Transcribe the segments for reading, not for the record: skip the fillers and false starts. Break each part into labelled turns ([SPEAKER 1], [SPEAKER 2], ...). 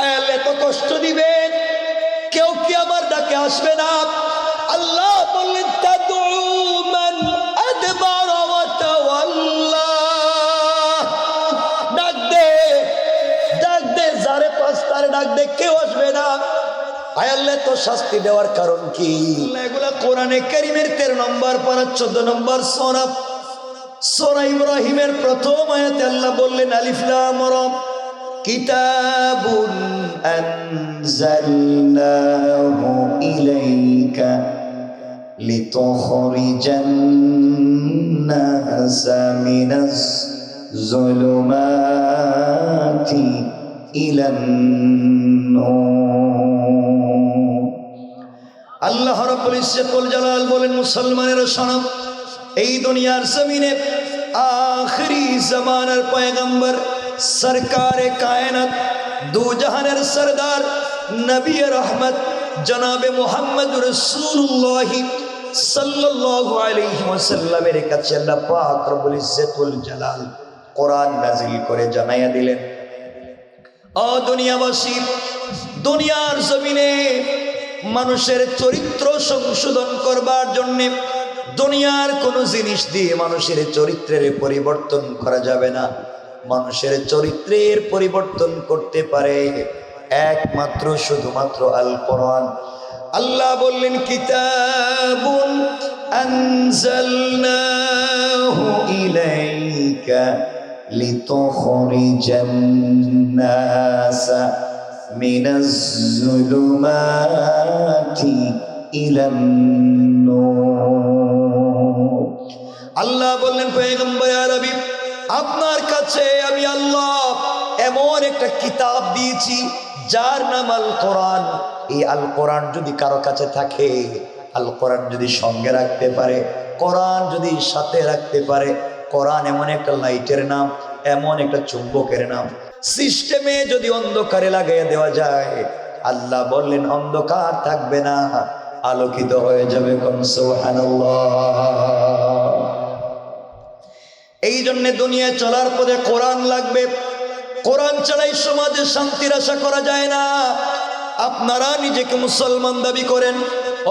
[SPEAKER 1] আয়াল্লাহ এত কষ্ট দিবেন, কেউ কি আমার ডাকে আসবে না? আল্লাহ বললেন তাদউ মান আদবারা ওয়া তাওয়াল্লা, ডাক দে, ডাক দে, যারে পাঁচটারে ডাক দে, কেউ আসবে না। আয়াল্লাহ তো শাস্তি দেওয়ার কারণ কি? এগুলা কোরআনে কারীমের 13 নম্বর পারা 14 নম্বর সূরা ইব্রাহিমের প্রথম আয়াতে আল্লাহ বললেন আলিফ লাম রা কিতাবুন আনজালনাহু ইলাইকা লিতুখরিজান নাসা মিনাজ যুলুমাতি ইলান নূর। আল্লাহ রাব্বুল ইজ্জতুল জালাল বলেন, মুসলমানের শোনো, এই দুনিয়ার জমিনে আখিরি জামানার পয়গম্বর সরকারে কায়নাত দু জাহানের সরদার নবী রহমত জনাবে মুহাম্মদ রাসূলুল্লাহ সাল্লাল্লাহু আলাইহি ওয়াসাল্লামের কাছে আল্লাহ পাক রব্বুল ইজ্জতুল জালাল কোরআন নাযিল করে জানাইয়া দিলেন, ও দুনিয়াবাসী, দুনিয়ার জমিনে মানুষের চরিত্র সংশোধন করবার জন্য দুনিয়ার কোনো জিনিস দিয়ে মানুষের চরিত্রের পরিবর্তন করা যাবে না। মানুষের চরিত্রের পরিবর্তন করতে পারে একমাত্র শুধুমাত্র আল কোরআন। আল্লাহ বললেন কিতাবুন আনজালনাহু ইলাইকা লিতুখরিজান নাসা মিনাজ যুলুমাতি ইলান নূর। আল্লাহ বললেন পয়গম্বর আরবি, আপনার কাছে আমি আল্লাহ এমন একটা কিতাব দিয়েছি যার নাম আল কোরআন। এই আল কোরআন যদি কারো কাছে থাকে, আল কোরআন যদি সঙ্গে রাখতে পারে, কোরআন যদি সাথে রাখতে পারে, কোরআন এমন একটা লাইটের নাম, এমন একটা চুম্বকের নাম, সিস্টেমে যদি অন্ধকারে লাগাইয়া দেওয়া যায়, আল্লাহ বললেন অন্ধকার থাকবে না, আলোকিত হয়ে যাবে। কোন সুবহানাল্লাহ। এই জন্য দুনিয়া চলার পথে কোরআন লাগবে। কোরআন ছাড়াই সমাজে শান্তির আশা করা যায় না। আপনারা নিজেকে মুসলমান দাবি করেন,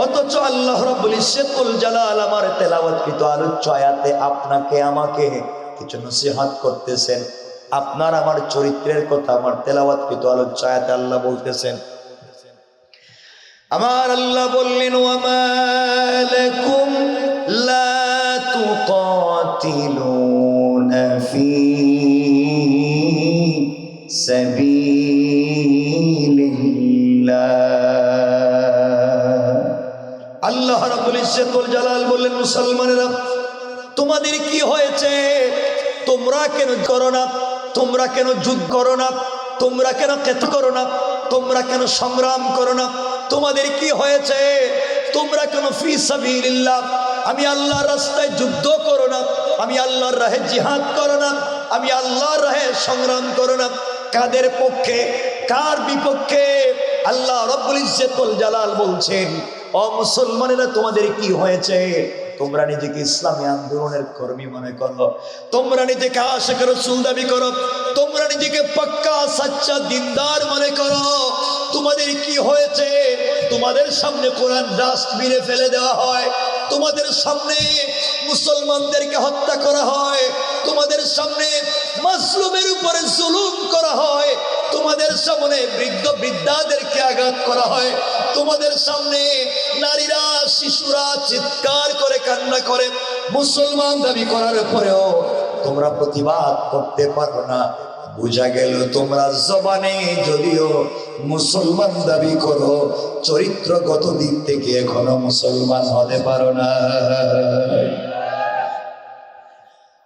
[SPEAKER 1] অথচ আল্লাহ রাব্বুল ইজ্জতুল জালাল আমার তেলাওয়াতকৃত আলোচ্য আয়াতে আপনাকে আমাকে কিছু নসিহত করতেছেন। আপনার আমার চরিত্রের কথা আমার তেলাওয়াতকৃত আলোচ্য আয়াতে আল্লাহ বলতেছেন। আমার আল্লাহ বললেন ওয়ামা লাকুম লা তুকাতিলুনা ফি সাবিলিল্লাহ। আল্লাহ রাব্বুল ইজ্জতুল জালাল বললেন, মুসলমানেরা তোমাদের কি হয়েছে? তোমরা কেন করো না? তোমরা কেন যুদ্ধ করো না? তোমরা কেন কিতাল করো না? তোমরা কেন সংগ্রাম করো না? তোমাদের কি হয়েছে? তোমরা কেন ফি সাবিলিল্লাহ, আমি আল্লাহর রাস্তায় যুদ্ধ করো না? আমি আল্লাহর রাহে জিহাদ করো না? আমি আল্লাহর রাহে সংগ্রাম করো না? কাদের পক্ষে, কার বিপক্ষে? আল্লাহ রাব্বুল ইজ্জতুল জালাল বলছেন, ও মুসলমানেরা তোমাদের কি হয়েছে? তোমরা নিজেকে ইসলামী আন্দোলনের কর্মী মনে করো, তোমরা নিজেকে আশিক রাসূল দাবি করো, তোমরা নিজেকে পাক্কা সাচ্চা দিনদার মনে করো। তোমাদের কি হয়েছে? তোমাদের সামনে কোরআন ডাস্টবিনে ফেলে দেওয়া হয়, তোমাদের সামনে মুসলমানদেরকে হত্যা করা হয়, তোমাদের সামনে মাজলুমের উপরে জুলুম করা হয়, তোমাদের সামনে বৃদ্ধ বৃদ্ধাদেরকে আঘাত করা হয়, তোমাদের সামনে নারীরা শিশুরা চিৎকার করে কান্না করে মুসলমান দাবি করার পরেও তোমরা প্রতিবাদ করতে পারো না। বুঝা গেল তোমরা জবানে যদিও মুসলমান দাবি করো, চরিত্রগত দিক থেকে এখনো মুসলমান হতে পারো না।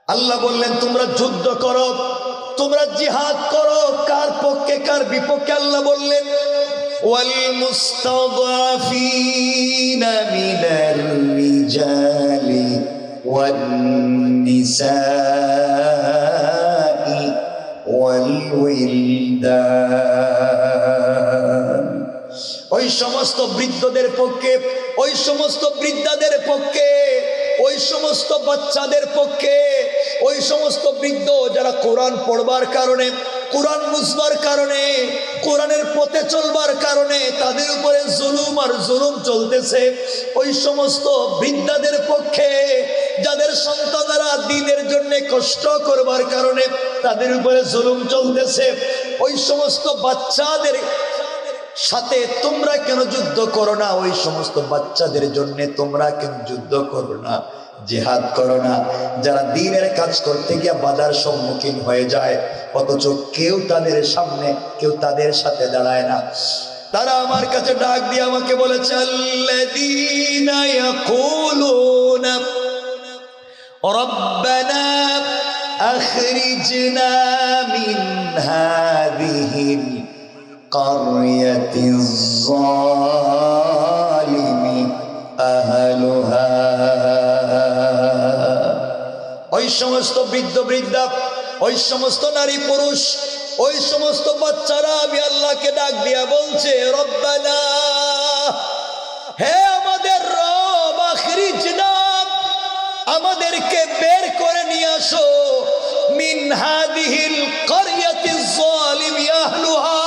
[SPEAKER 1] আল্লাহ বললেন তোমরা যুদ্ধ করো, তোমরা জিহাদ করো। কার পক্ষে, কার বিপক্ষে? আল্লাহ বললেন ওয়াল মুস্তাদআফিনা মিনার রিজালি ওয়ান নিসাই ওয়াল উইলদান। ওই সমস্ত বৃদ্ধদের পক্ষে, ওই সমস্ত বৃদ্ধাদের পক্ষে, ওই সমস্ত বাচ্চাদের পক্ষে, ওই সমস্ত বৃদ্ধ যারা কোরআন পড়বার কারণে, কোরআন বুঝবার কারণে, কোরআনের পথে চলবার কারণে তাদের উপরে জুলুম আর জুলুম চলতেছে। ওই সমস্ত বৃদ্ধাদের পক্ষে যাদের সন্তানেরা দ্বীনের জন্য কষ্ট করবার কারণে তাদের উপরে জুলুম চলতেছে, ওই সমস্ত বাচ্চাদের সাথে তোমরা কেন যুদ্ধ করো না? ওই সমস্ত বাচ্চাদের জন্য তোমরা কেন যুদ্ধ করো না, জিহাদ করো না? যারা দ্বীনের কাজ করতে গিয়ে বাধার সম্মুখীন হয়ে যায়, অথচ কেউ তাদের সামনে, কেউ তাদের সাথে দাঁড়ায় না। তারা আমার কাছে ডাক দিয়ে আমাকে বলেছে, আল্লাযীনা ইয়াকুলুনা রব্বানা আখরিজনা মিন হাযিহিল কারয়াতিজ যালিমি আহলুহা। ওই সমস্ত বৃদ্ধ বৃদ্ধা, ওই সমস্ত নারী পুরুষ, ওই সমস্ত বাচ্চারা আমি আল্লাহকে ডাক দিয়া বলছে, রব্বানা, হে আমাদের রব, আখরিজনা, আমাদেরকে বের করে নিয়ে আসো, মিন হাযিহিল কারয়াতিজ যালিমি আহলুহা,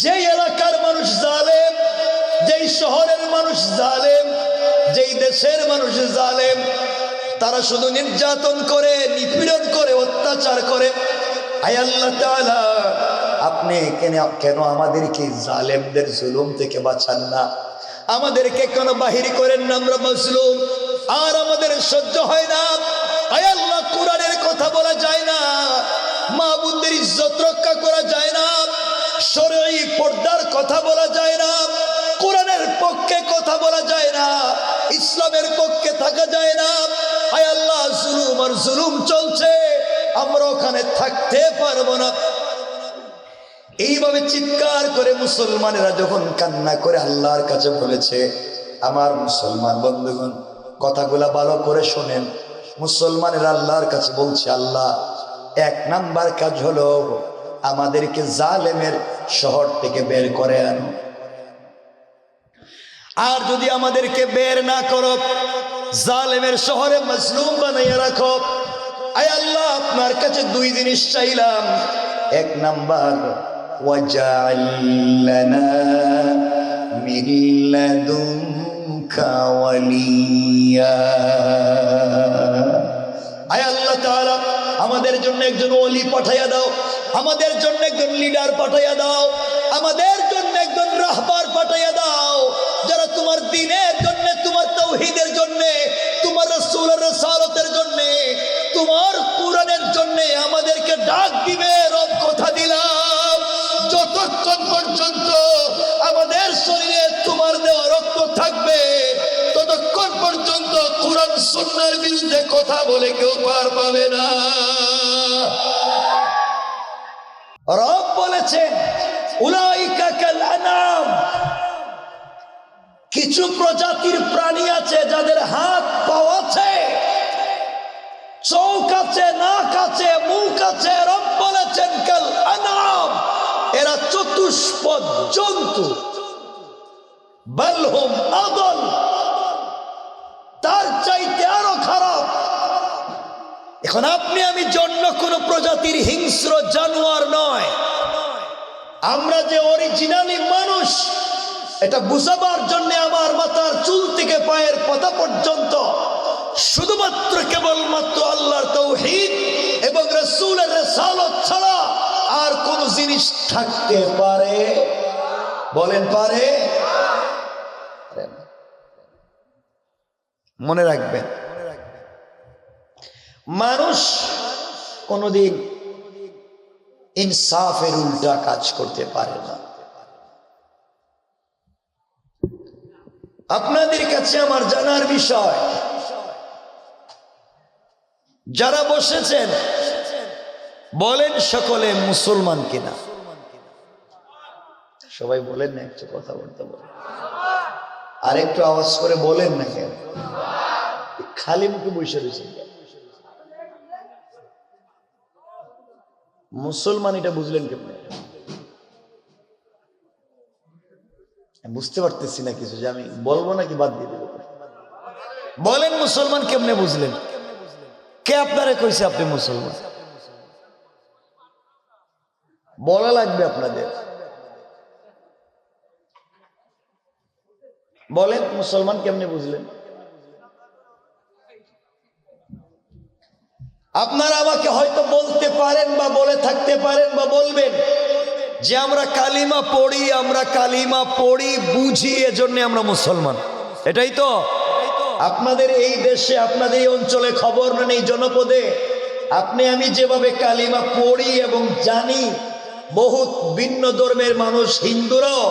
[SPEAKER 1] যেই এলাকার মানুষ জালেম, যেই শহরের মানুষ জালেম, যেই দেশের মানুষ জালেম, তারা শুধু নির্যাতন করে, নিপীড়ন করে, অত্যাচার করে। আয় আল্লাহ তাআলা, আপনি কেন আমাদেরকে জালেমদের জুলুম থেকে বাঁচান না? আমাদেরকে কেন বাহির করেন না? আমরা মাজলুম, আর আমাদের সহ্য হয় না। আয় আল্লাহ, কোরআনের কথা বলা যায় না, মা বোনদের ইজ্জত রক্ষা করা যায় না, শরঈ পর্দার কথা বলা যায় না, কোরআনের পক্ষে কথা বলা যায় না, ইসলামের পক্ষে থাকা যায় না। আয় আল্লাহ, জুলুম আর জুলুম চলছে, আমরা ওখানে থাকতে পারবো না। এইভাবে চিৎকার করে মুসলমানেরা যখন কান্না করে আল্লাহর কাছে বলেছে, আমার মুসলমান বন্ধুগণ কথাগুলা ভালো করে শোনেন। মুসলমানেরা আল্লাহর কাছে বলছে, আল্লাহ, এক নাম্বার কাজ হলো আমাদেরকে জালেমের শহর থেকে বের করে আনো, আর যদি আমাদেরকে বের না করো, জালেমের শহরে মাজলুম বানাইয়া রাখো। আয় আল্লাহ, আপনার কাছে দুই জিনিস চাইলাম। এক নাম্বার, ওয়াজআল লানা মিন লাদুনকা ওয়ালিয়া। আয় আল্লাহ তাআলা, আমাদের জন্য একজন ওলি পাঠাইয়া দাও, আমাদের জন্য একজন লিডার পাঠাইয়া দাও, আমাদের জন্য একজন রাহবার পাঠাইয়া দাও, যারা তোমার দ্বীনের জন্য, তোমার তাওহীদের জন্য, তোমার রাসূলের রিসালাতের জন্য, তোমার কোরআনের জন্য আমাদেরকে ডাক দিবে। রব, কথা দিলাম, যতক্ষণ পর্যন্ত আমাদের শরীরে তোমার দেওয়া রক্ত থাকবে, ততক্ষণ পর্যন্ত কোরআন সুন্নাহর বিরুদ্ধে কথা বলে কেউ পার পাবে না। রব বলেছেন, উলাইকা কাল আনাম, কিছু প্রজাতির প্রাণী আছে যাদের হাত পা আছে, চোখ আছে, নাক আছে, মুখ আছে। রব বলেছেন কাল আনাম, এরা চতুষ্পদ জন্তু, বাল হুম আদল, তার চাইতে আরো খারাপ। এখন আপনি আমি জন্য কোন প্রজাতির হিংস্র জানোয়ার নয়, আমরা যে অরিজিনালি মানুষ, এটা বুঝাবার জন্য আমার মাথার চুল থেকে পায়ের পাতা পর্যন্ত শুধুমাত্র কেবলমাত্র আল্লাহর তাওহীদ এবং রাসূলের রিসালাত ছাড়া আর কোন জিনিস থাকতে পারে? বলেন, পারে? মনে রাখবেন, মানুষ কোনদিন ইনসাফের উল্টা কাজ করতে পারে না। আপনাদের কাছে আমার জানার বিষয়, যারা বসেছেন বলেন সকলে মুসলমান কিনা? সবাই বলেন না, একটু কথা বলতে বলেন, আর একটু আওয়াজ করে বলেন না। কেন খালি মুখে বসে রয়েছেন? মুসলমান এটা বুঝলেন কেমনে? বুঝতে পারতেছি না কিছু, যে আমি বলবো নাকি বাদ দিয়ে দেবো? বলেন, মুসলমান কেমনে বুঝলেন? কে আপনারা কইছে আপনি মুসলমান? বলা লাগবে আপনাদের। বলেন মুসলমান কেমনে বুঝলেন? আপনারা আমাকে হয়তো বলতে পারেন বা বলে থাকতে পারেন বা বলবেন যে আমরা কালিমা পড়ি বুঝি, এজন্য আমরা মুসলমান। এটাই তো আপনাদের এই দেশে, আপনাদের এই অঞ্চলে খবর নেন, এই জনপদে আপনি আমি যেভাবে কালিমা পড়ি এবং জানি, বহুত ভিন্ন ধর্মের মানুষ, হিন্দুরাও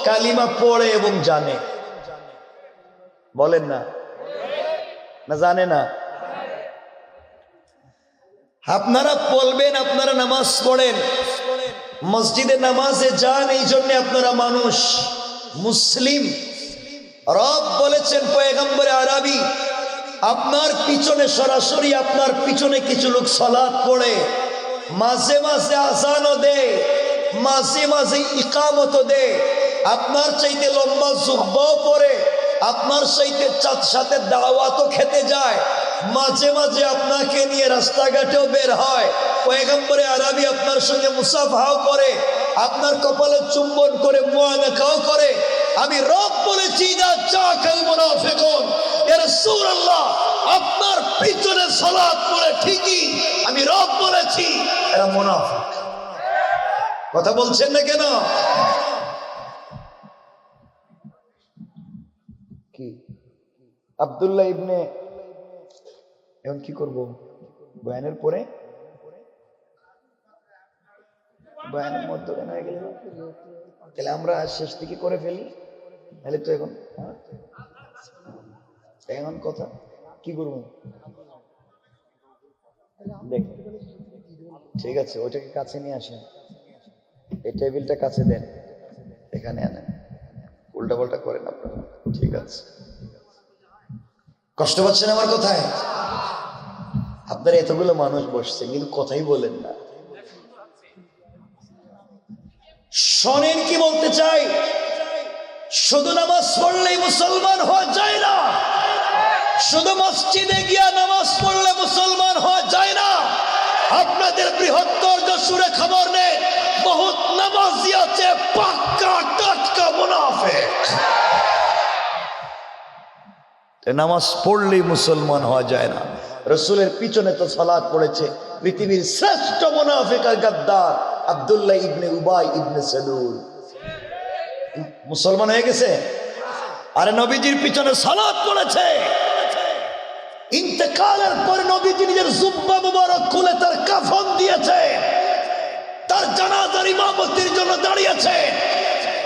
[SPEAKER 1] কালিমা পড়ে এবং জানে। বলেন না? না জানে না? আপনারা বলবেন আপনারা নামাজ পড়েন, মসজিদে নামাজে যান, এই জন্য আপনারা মানুষ মুসলিম। রব বলেছেন পয়গম্বরে আরবি, আপনার পিছনে সরাসরি আপনার পিছনে কিছু লোক সালাত পড়ে, মাঝে মাঝে আযানও দেয়, মাঝে মাঝে ইকামতও দেয়, আপনার চাইতে লম্বা জুব্বাও পরে, আপনার সাথে দাওয়াতও খেতে যায়, মাঝে মাঝে আপনাকে নিয়ে রাস্তাঘাটেও বের হয়, পয়গম্বরে আরবি আপনার সঙ্গে মুসাফাও করে, আপনার কপালে চুম্বন করে, মুআনাকাও করে। আমি রব বলেছি না জাকাল মুনাফিকুন, ইয়া রাসূলুল্লাহ আপনার পিছনে সালাত পড়ে ঠিকই, আমি রব বলেছি এরা মুনাফিক। কথা বলছেন না কেন? কি আব্দুল্লাহ ইবনে, এখন কি করব? বয়ানের পরে বয়ানের মধ্যখানে হয়ে গেল, তাহলে আমরা শেষ থেকে করে ফেলি। তাহলে তো এখন কথা কি করব? দেখ, ঠিক আছে, ওইটাকে কাছে নিয়ে আসেন, এই টেবিলটা কাছে দেন, এখানে আনেন, উল্টা পাল্টা করেন আপনারা। ঠিক আছে, কষ্ট পাচ্ছেন আমার কথায়? আপনারা এতগুলো মানুষ বসছে কিন্তু কথাই বলেন না। শোনেন কি বলতে চাই, শুধু নামাজ পড়লেই মুসলমান হওয়া যায় না, শুধু মসজিদে গিয়া নামাজ পড়লে মুসলমান হওয়া যায় না। আপনাদের বৃহত্তর যশোরে খবর নেই, বহুত নামাজি আছে পাক্কা টাটকা মুনাফিক। নামাজ পড়লেই মুসলমান হওয়া যায় না। রসুলের পিছনে তো সালাত পড়েছে পৃথিবীর শ্রেষ্ঠ মুনাফিক আর গাদ্দার আব্দুল্লাহ ইবনে উবাই ইবনে সালুল, মুসলমান হয়ে গেছে। আরে নবীজির পিছনে সালাত পড়েছে, ইন্তেকালের পর নবীজি নিজের জুব্বা মুবারক খুলে তার কাফন দিয়েছে, তার জানাজার ইমামতির জন্য দাঁড়িয়েছে।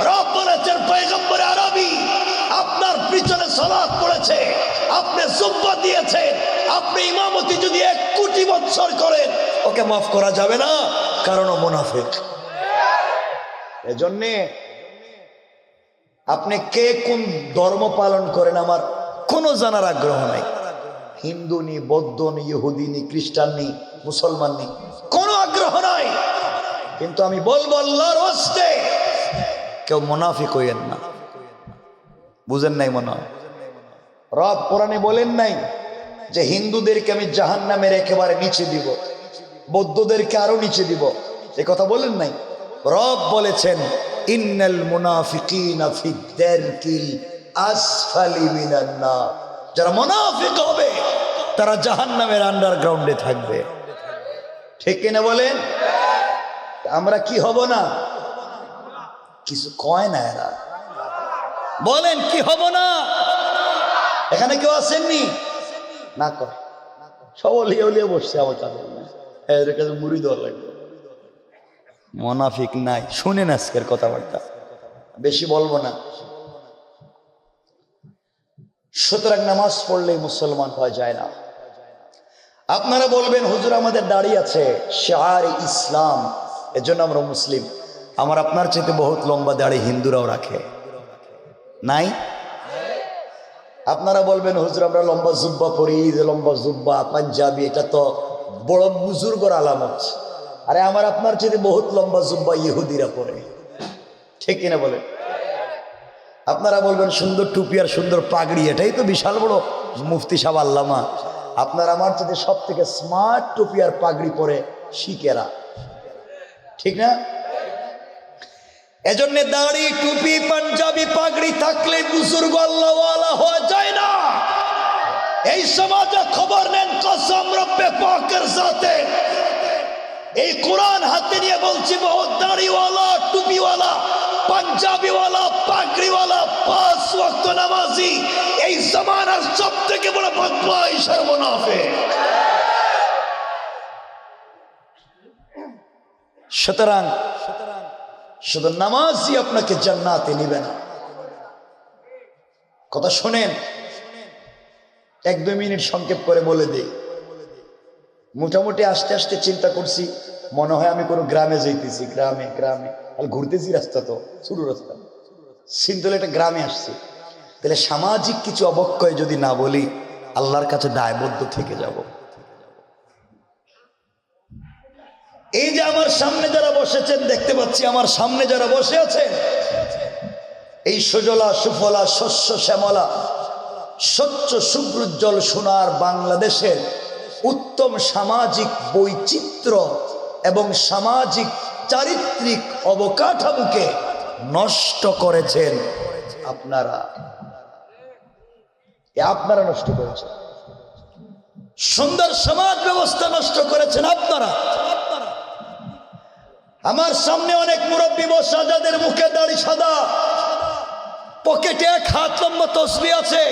[SPEAKER 1] রব বলেছেন পয়গম্বরে আরবি আপনার পিছনে সালাত পড়েছে, আপনি জুব্বা দিয়েছেন, আপনি ইমামতি যদি 1 কোটি বছর করেন ওকে মাফ করা যাবে না, কারণ ও মুনাফিক। এজন্য আপনি কে কোন ধর্ম পালন করেন আমার কোনো জানার আগ্রহ নাই। হিন্দু নি, বৌদ্ধ নি, ইহুদি নি, খ্রিস্টান নি, মুসলমান নি, কোনো আগ্রহ নাই। কিন্তু আমি বলবো আল্লাহর ওয়াস্তে কেউ মুনাফিক হইয়েন না। বুঝেন নাই মনে হয়? রব কোরআনে বলেন নাই যে হিন্দুদেরকে আমি জাহান্নামের একেবারে নিচে দিব, বৌদ্ধদেরকে আরো নিচে দিব, এই কথা বলেন নাই। রব বলেছেন ইন্নাল মুনাফিকিনা ফিদ দারকিল আসফালি মিনান নার, যারা মুনাফিক হবে তারা জাহান্নামের আন্ডারগ্রাউন্ডে থাকবে। ঠিক কিনা বলেন? আমরা কি হব না? কিছু কয় না এরা, বলেন কি হব না? এখানে কেউ আসেননি না করে, সব অলিয়ে অলিয়ে বসছে আমার কাছে, এদের কাছে মুড়ি দেওয়া লাগবে। মুনাফিক নাই। শুনেন আজকের কথাবার্তা, বেশি বলবো না। সুতরাং নামাজ পড়লেই মুসলমান হওয়া যায় না। আপনারা বলবেন হুজুর আমাদের দাড়ি আছে, শিআর ইসলাম, এজন্য আমরা মুসলিম। আমার আপনার চাইতে বহুত লম্বা দাড়ি হিন্দুরাও রাখে, নাই? আপনারা বলবেন হুজুর আমরা লম্বা জুব্বা পরি, লম্বা জুব্বা পাঞ্জাবি, এটা তো বড় বুজুর্গর আলামত। আরে আমার আপনার চাইতে বহুত লম্বা জুব্বা ইহুদিরা পরে, ঠিক কিনা বলেন? আপনারা বলবেন সুন্দর টুপি আর সুন্দর পাগড়ি, এটাই তো বিশাল বড় মুফতি সাহেব আল্লামা। আপনার আমার চাইতে সব থেকে স্মার্ট টুপি আর পাগড়ি পরে শিখেরা, ঠিক না? এজন্য দাড়ি টুপি পাঞ্জাবি পাগড়ি থাকলে বুজুর্গ আল্লাহওয়ালা হওয়া যায় না। এই সমাজে খবর নেন, কসম রব্বে পাকের সাথে এই কোরআন হাতে নিয়ে বলছি, বহুত দাড়িওয়ালা টুপিওয়ালা পাঞ্জাবিওয়ালা পাগড়িওয়ালা 5 ওয়াক্ত নামাজি এই জামানার সব থেকে বড় বদমাইশ আর মুনাফিক। সুতরাং শুধু নামাজই আপনাকে জান্নাতে নিবে না। কথা শোনেন, 1-2 মিনিট সংক্ষেপ করে বলে দেই। মোটামুটি আস্তে আস্তে চিন্তা করছি, মনে হয় আমি কোনো গ্রামে যাইতেছি, গ্রামে আর ঘুরতেছি, রাস্তা তো শুরু রাস্তা সিন্ধুলে একটা গ্রামে আসছি। তাহলে সামাজিক কিছু অবক্ষয় যদি না বলি, আল্লাহর কাছে দায়বদ্ধ থেকে যাব। এই যে আমার সামনে যারা বসেছেন, দেখতে পাচ্ছি আমার সামনে যারা বসে আছেন, এই সুজলা সুফলা শস্য শ্যামলা স্বচ্ছ সুপ্রজ্জ্বল সোনার বাংলাদেশের উত্তম সামাজিক বৈচিত্র্য এবং সামাজিক চারিত্রিক অবকাঠামোকে নষ্ট করেছেন আপনারা। আপনারা নষ্ট করেছেন সুন্দর সমাজ ব্যবস্থা, নষ্ট করেছেন আপনারা। আমার সামনে অনেক মুরব্বী বসা, যাদের মুখে দাড়ি সাদা, পকেটে 1 হাত লম্বা তসবিহ আছে,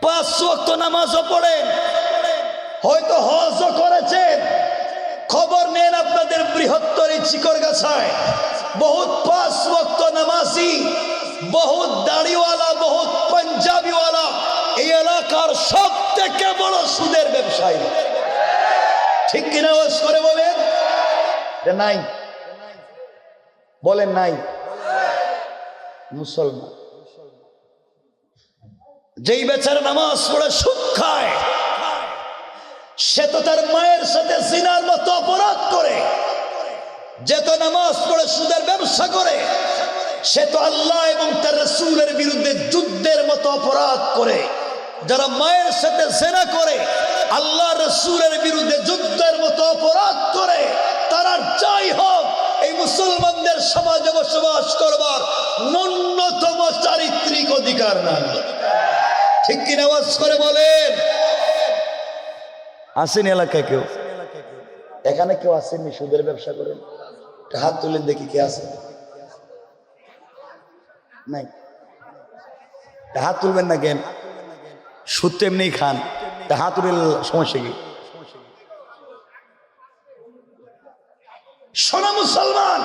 [SPEAKER 1] 5 ওয়াক্ত নামাজও পড়েন, হয়তো হজও করেছেন। খবর নেন আপনাদের বৃহত্তর এই চিকরগাছায় বহুত 5 ওয়াক্ত নামাজি, বহুত দাড়িওয়ালা, বহুত পাঞ্জাবিওয়ালা এই এলাকার সব থেকে বড় সুদের ব্যবসায়ী। ঠিক কিনা ওয়াজ করে বলেন? নাই বলেন নাই? মুসলমান যেই বেচারা নামাজ পড়ে সুদ খায়, সে তো তার মায়ের সাথে জিনার মতো অপরাধ করে। যে তো নামাজ পড়ে সুদের ব্যবসা করে, সে তো আল্লাহ এবং তার রাসূলের বিরুদ্ধে যুদ্ধের মতো অপরাধ করে। যারা মায়ের সাথে জিনা করে, আল্লাহ রাসূলের বিরুদ্ধে যুদ্ধের মতো অপরাধ করে, তারা যাই হোক এই মুসলমানদের সমাজে বসবাস করবার ন্যূনতম চারিত্রিক অধিকার নাই। ঠিক কিনা আওয়াজ করে বলেন? আসেন এলাকায় কেউ? এখানে কেউ আসেননি সুদের ব্যবসা করেন? হাত তুলেন দেখি কে আছে। নাই? হাত তুলবেন না কেন? সুদ তো এমনি খান, হাত তুলে সমস্যা কি? শোনো মুসলমান,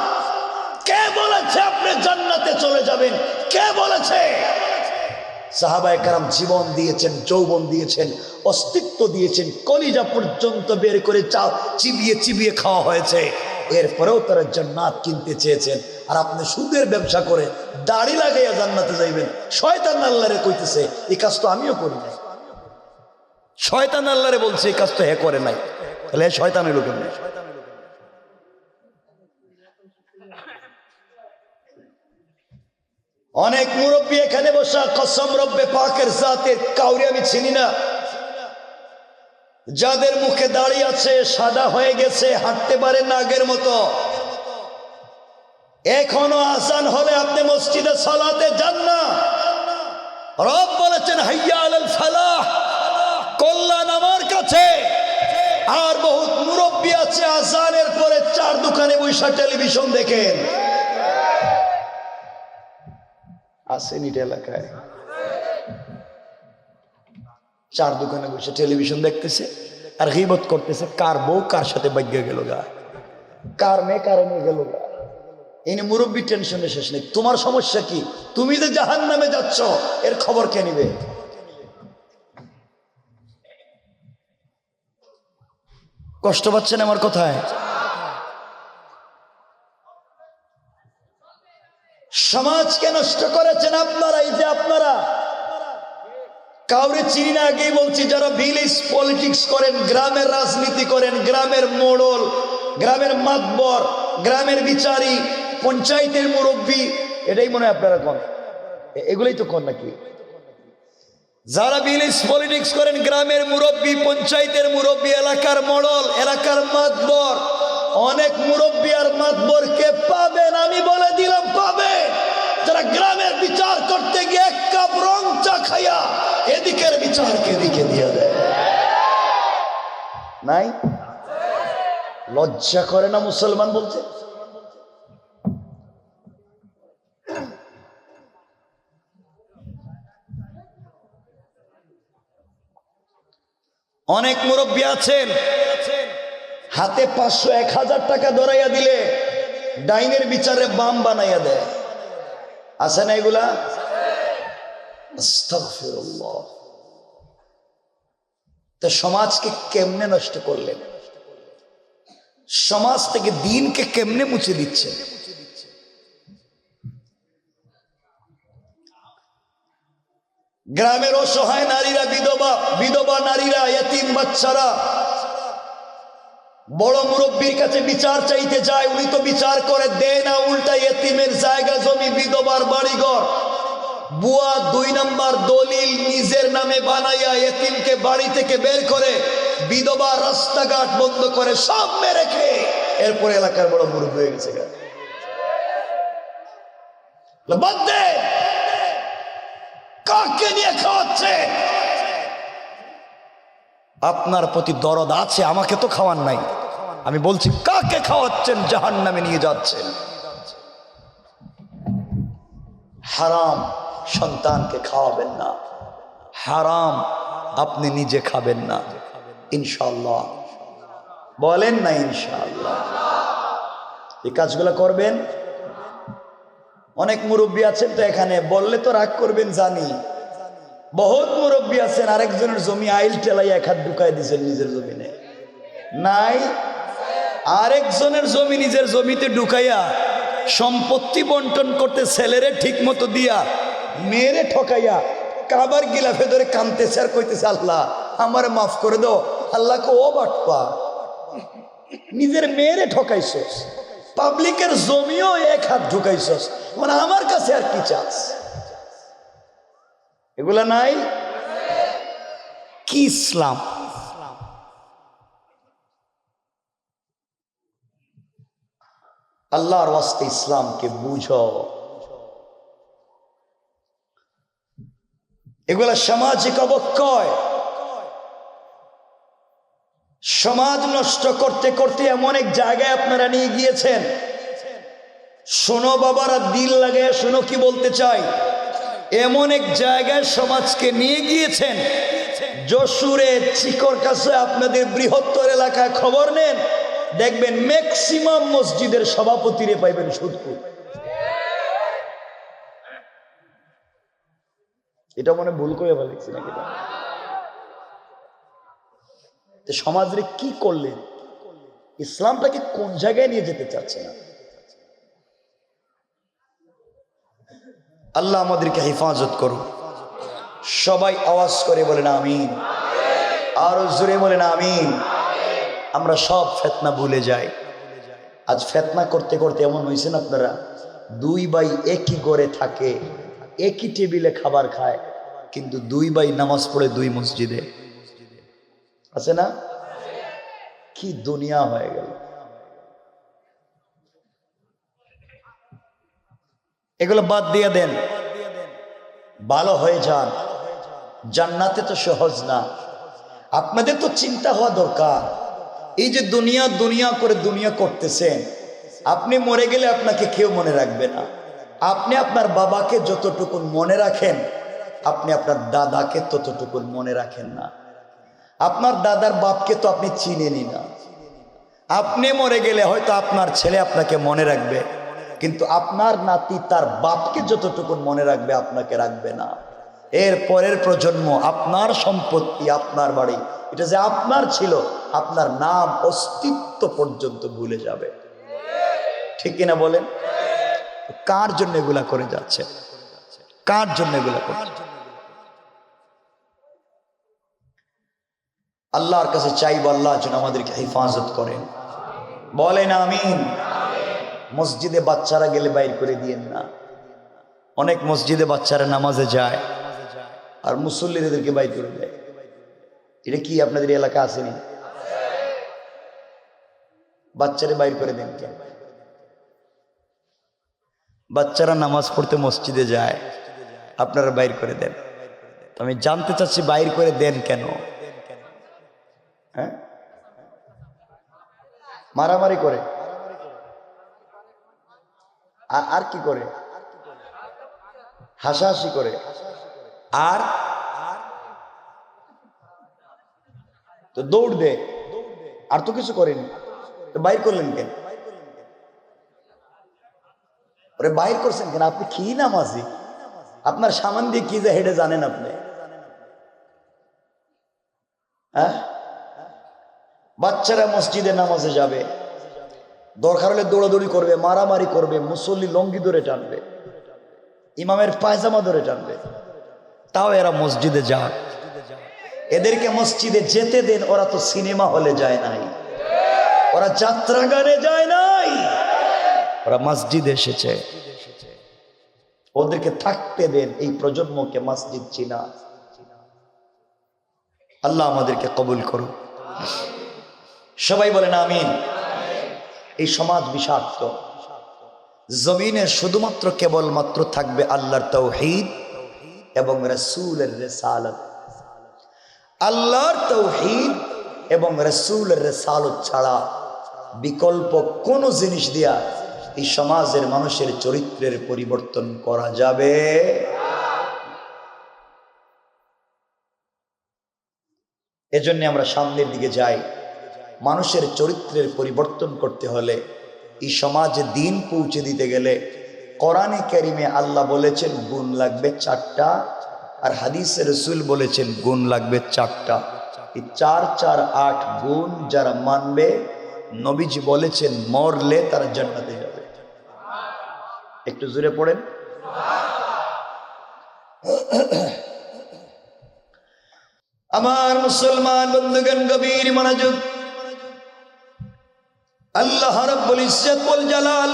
[SPEAKER 1] কে বলেছে আপনি জান্নাতে চলে যাবেন? কে বলেছে? সাহাবায়ে কেরাম জীবন দিয়েছেন, যৌবন দিয়েছেন, অস্তিত্ব দিয়েছেন, কলিজা পর্যন্ত বের করে চিবিয়ে চিবিয়ে খাওয়া হয়েছে, এরপরেও তারা জান্নাত কিনতে চেয়েছেন। আর আপনি সুদের ব্যবসা করে দাড়ি লাগাইয়া জান্নাতে যাইবেন। শয়তান আল্লাহরে কইতেছে এই কাজ তো আমিও করি নাই। শয়তান আল্লাহরে বলছে এই কাজ তো হে করে নাই, তাহলে শয়তানের লোকের নেই। অনেক মুরব্বী এখানে বসা, কসম রব্বে পাকের জাতের কাউরে আমি চিনি না, যাদের মুখে দাড়ি আছে, সাদা হয়ে গেছে, হাঁটতে পারেন না আগের মতো। এখনো আজান হলে আপনি মসজিদে সালাতে যান না। রব বলেছেন হাইয়া আলাল ফালাহ, কল্যাণ আমার কাছে। আর বহুত মুরব্বী আছে আজানের পরে 4 দোকানে বসে টেলিভিশন দেখেন। আসেন এটা এলাকায় 4 দোকানে বসে টেলিভিশন দেখতেছে আর গীবত করতেছে, কার বউ কার সাথে বাইগা গেল গা, কার মেয়ে কার নিয়ে গেল গা। এই নিয়ে মুরব্বী টেনশনে শেষ নেই। তোমার সমস্যা কি? তুমি যে জাহান্নামে যাচ্ছ এর খবর কে নিবে? কষ্ট পাচ্ছেন আমার কথায়? সমাজকে নষ্ট করেছেন আপনারা। এই যে আপনারা কাউরে চিনি না, আগেই বলছি, যারা ভিলেজ পলিটিক্স করেন, গ্রামের রাজনীতি করেন, গ্রামের মোড়ল, গ্রামের মাতবর, গ্রামের বিচারী, পঞ্চায়েতের মুরব্বী, এটাই মনে হয় আপনারা কোন, এগুলোই তো কোন নাকি? যারা ভিলেজ পলিটিক্স করেন, গ্রামের মুরব্বী, পঞ্চায়েতের মুরব্বী, এলাকার মোড়ল, এলাকার মাতবর, অনেক মুরব্বী আর মাতবরকে পাবেন আমি বলে বিচারকে রেখে দিয়ে দেয়। নাই? লজ্জা করে না মুসলমান বলতে? অনেক মুরব্বী আছেন হাতে 500-1000 টাকা ধরাইয়া দিলে ডাইনের বিচারে বাম বানাইয়া দেয়। আছে না এগুলা? আস্তাগফিরুল্লাহ। তো সমাজকে কেমনে নষ্ট করলেন? সমাজ থেকে দিনকে কেমনে মুছে দিচ্ছে? গ্রামের অসহায় নারীরা, বিধবা নারীরা, এতিম বাচ্চারা বড় মুরব্বীর কাছে বিচার চাইতে যায়, উনি তো বিচার করে দেয় না, উল্টা এতিমের জায়গা জমি, বিধবার বাড়িঘর, বুয়া 2 নাম্বার দলিল নিজের নামে বানাইয়া এতিমকে বাড়ি থেকে বের করে, বিধবা রাস্তাঘাট বন্ধ করে, সব মেরে খেয়ে এরপর এলাকার বড় মুরব্বী হয়ে গেছে। বাদ দে, কাকে নিয়ে খাওয়াচ্ছে? আপনার প্রতি দরদ আছে, আমাকে তো খাওয়ান নাই। আমি বলছি কাকে খাওয়াচ্ছেন, জাহান্নামে নিয়ে যাচ্ছেন। হারাম সন্তানকে খাওয়াবেন না, হারাম আপনি নিজে খাবেন না, ইনশাআল্লাহ। বলেন না ইনশাআল্লাহ? এই কাজগুলো করবেন। অনেক মুরব্বী আছেন তো এখানে, বললে তো রাগ করবেন জানি। বহুত মুরব্বী আছেন আরেকজনের জমি আইল টেলাই 1 হাত ঢুকাই দিয়েছেন নিজের জমিনে। নাই? আরেকজনের জমি নিজের জমিতে ঢুকাইয়া সম্পত্তি বন্টন করতে ছেলেরে ঠিক মতো দিয়া মেয়েরে ঠকাইয়া কাবার গিলাফে ধরে কাঁদতেছে আর কইতেছে, আল্লাহ আমারে মাফ করে দাও। আল্লাহকে ও বাটপা, নিজের মেয়েরে ঠকাইছস, পাবলিকের জমিও 1 হাত ঢুকাইছস, মানে আমার কাছে আর কি চাস? এগুলা নাই? কি ইসলাম? আল্লাহর ওয়াস্তে ইসলামকে বুঝো। এগুলা সামাজিক অবক্ষয়। সমাজ নষ্ট করতে করতে এমন এক জায়গায় আপনারা নিয়ে গিয়েছেন। শোনো বাবারা, দিল লাগে শোনো কি বলতে চাই। এমন এক জায়গায় সমাজকে নিয়ে গিয়েছেন, যশোরে চিকর কাছে আপনাদের বৃহত্তর এলাকায় খবর নেন, দেখবেন ম্যাক্সিমাম মসজিদের সভাপতিরে পাইবেন সুদখোর। এটা মনে ভুল করে বলেছি নাকি? সমাজে কি করলেন? ইসলামটাকে কোন জায়গায় নিয়ে যেতে চাচ্ছে না? আল্লাহ আমাদেরকে হেফাজত করুন। সবাই আওয়াজ করে বলেন আমিন, আরো জোরে বলেন আমিন। আমরা সব ফিতনা ভুলে যাই। আজ ফিতনা করতে করতে এমন হয়েছেন আপনারা, 2 ভাই একই ঘরে থাকে, একই টেবিলে খাবার খায়, কিন্তু 2 ভাই নামাজ পড়ে 2 মসজিদে। আছে না? কি দুনিয়া হয়ে গেল। এগুলো বাদ দিয়ে দেন, ভালো হয়ে যান। জান্নাতে তো সহজ না। আপনাদের তো চিন্তা হওয়া দরকার, এই যে দুনিয়া দুনিয়া করে দুনিয়া করতেছেন, আপনি মরে গেলে আপনাকে কেউ মনে রাখবে না। আপনি আপনার বাবাকে যতটুকু মনে রাখেন, আপনি আপনার দাদাকে ততটুকু মনে রাখেন না। আপনার দাদার বাপকে তো আপনি চিনেনই না। আপনি মরে গেলে হয়তো আপনার ছেলে আপনাকে মনে রাখবে, কিন্তু আপনার নাতি তার বাপকে যতটুকু মনে রাখবে আপনাকে রাখবে না। এর পরের প্রজন্ম আপনার সম্পত্তি, আপনার বাড়ি, এটা যে আপনার ছিল, আপনার নাম অস্তিত্ব পর্যন্ত ভুলে যাবে। ঠিক কিনা বলেন? কার জন্য এগুলা করে যাচ্ছে? কার জন্য এগুলা করছে? আল্লাহর কাছে চাইব আল্লাহ যেন আমাদেরকে হেফাজত করেন। বলেন আমিন। মসজিদে বাচ্চারা গেলে বাইর করে দিয়েন না। অনেক মসজিদে বাচ্চারা নামাজে যায় আর মুসল্লিদেরকে বাইর করে দেয়। এটা কি আপনাদের এলাকা আসেনি? বাচ্চারা বাইর করে দেন কেন? বাচ্চারা নামাজ পড়তে মসজিদে যায়, আপনারা বাইর করে দেন। তো আমি জানতে চাচ্ছি বাইর করে দেন কেন? হ্যাঁ, মারামারি করে আর কি করে? হাসাহাসি করে আর তো দৌড় দে, আর তো কিছু করেনি, তো বাইর করলেন কেন? ওরে বাইর করছেন কেন? আপনি কি নামাজি? আপনার সামান দিয়ে কি যে হেঁটে জানেন আপনি? হ্যাঁ, বাচ্চারা মসজিদে নামাজে যাবে, দরকার হলে দৌড়াদৌড়ি করবে, মারামারি করবে, মুসল্লি লঙ্গি ধরে টানবে, ইমামের পায়জামা ধরে টানবে, তাও এরা মসজিদে যায়। এদেরকে মসজিদে যেতে দেন, ওরা তো সিনেমা হলে যায় নাই, ওরা যাত্রা গানে যায় নাই, ওরা মসজিদে এসেছে। ওদেরকে থাকতে দেন, এই প্রজন্মকে মসজিদ চিনা। আল্লাহ আমাদেরকে কবুল করুন, সবাই বলেন আমিন। এই সমাজ বিষাক্ত, জমিনে শুধুমাত্র কেবলমাত্র থাকবে আল্লাহর তাওহীদ এবং রাসূলের রিসালাত। আল্লাহর তাওহীদ এবং রাসূলের রিসালাত ছাড়া বিকল্প কোনো জিনিস দিয়া এই সমাজের মানুষের চরিত্রের পরিবর্তন করা যাবে। এজন্য আমরা সামনের দিকে যাই। মানুষের চরিত্রের পরিবর্তন করতে হলে, এই সমাজে দিন পৌঁছে দিতে গেলে, কোরআনে কারিমে আল্লাহ বলেছেন গুণ লাগবে 4টা, আর হাদিসে রাসূল বলেছেন গুণ লাগবে 4টা। এই 4 4 8 গুণ যারা মানবে, নবীজি বলেছেন মরলে তারা জান্নাতে যাবে। একটু জোরে পড়েন। আমার মুসলমান বন্ধুগণ, গভীর মনোযোগ। আল্লাহ রাব্বুল ইজ্জত ওয়াল জালাল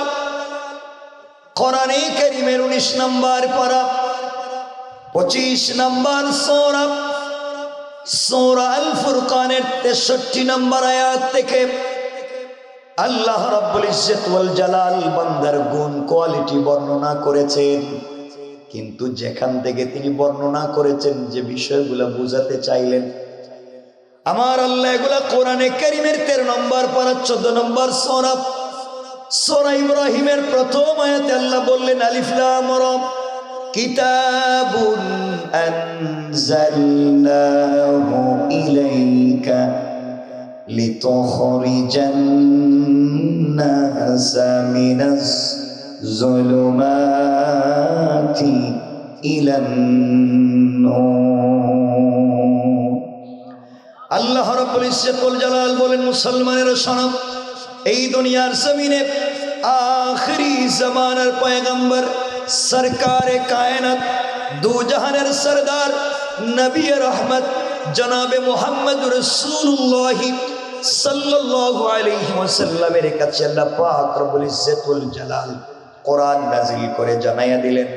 [SPEAKER 1] কোরআনে কারীমের 19 নম্বর পারা 25 নম্বর সূরা, সূরা আল ফুরকানের 63 নম্বর আয়াত থেকে আল্লাহ রাব্বুল ইজ্জত ওয়াল জালাল বান্দার গুণ কোয়ালিটি বর্ণনা করেছেন। কিন্তু যেখান থেকে তিনি বর্ণনা করেছেন, যে বিষয়গুলো বোঝাতে চাইলেন, আমার আল্লাহ এগুলা কোরআনে কারীমের 13 নম্বর পারা 14 নম্বর সূরা, সূরা ইব্রাহিমের প্রথম আয়াতে আল্লাহ বললেন আলিফ লাম রা, কিতাবুন আনজালনাহু ইলাইকা লিতুখরিজান নাসা মিনাজ যুলুমাতি ইলান নূর। আল্লাহ রাব্বুল ইজ্জত ওয়াল জালাল বলেন, মুসলমানের শোনো, এই দুনিয়ার জমিনে আখিরি জামানার পয়গম্বর, সরকারে কায়নাত, দু জাহানের সরদার, নবী রহমত জনাবে মুহাম্মদ রাসূলুল্লাহ সাল্লাল্লাহু আলাইহি ওয়াসাল্লামের কাছে আল্লাহ পাক রব্বুল ইজ্জত ওয়াল জালাল কোরআন নাযিল করে জানাইয়া দিলেন,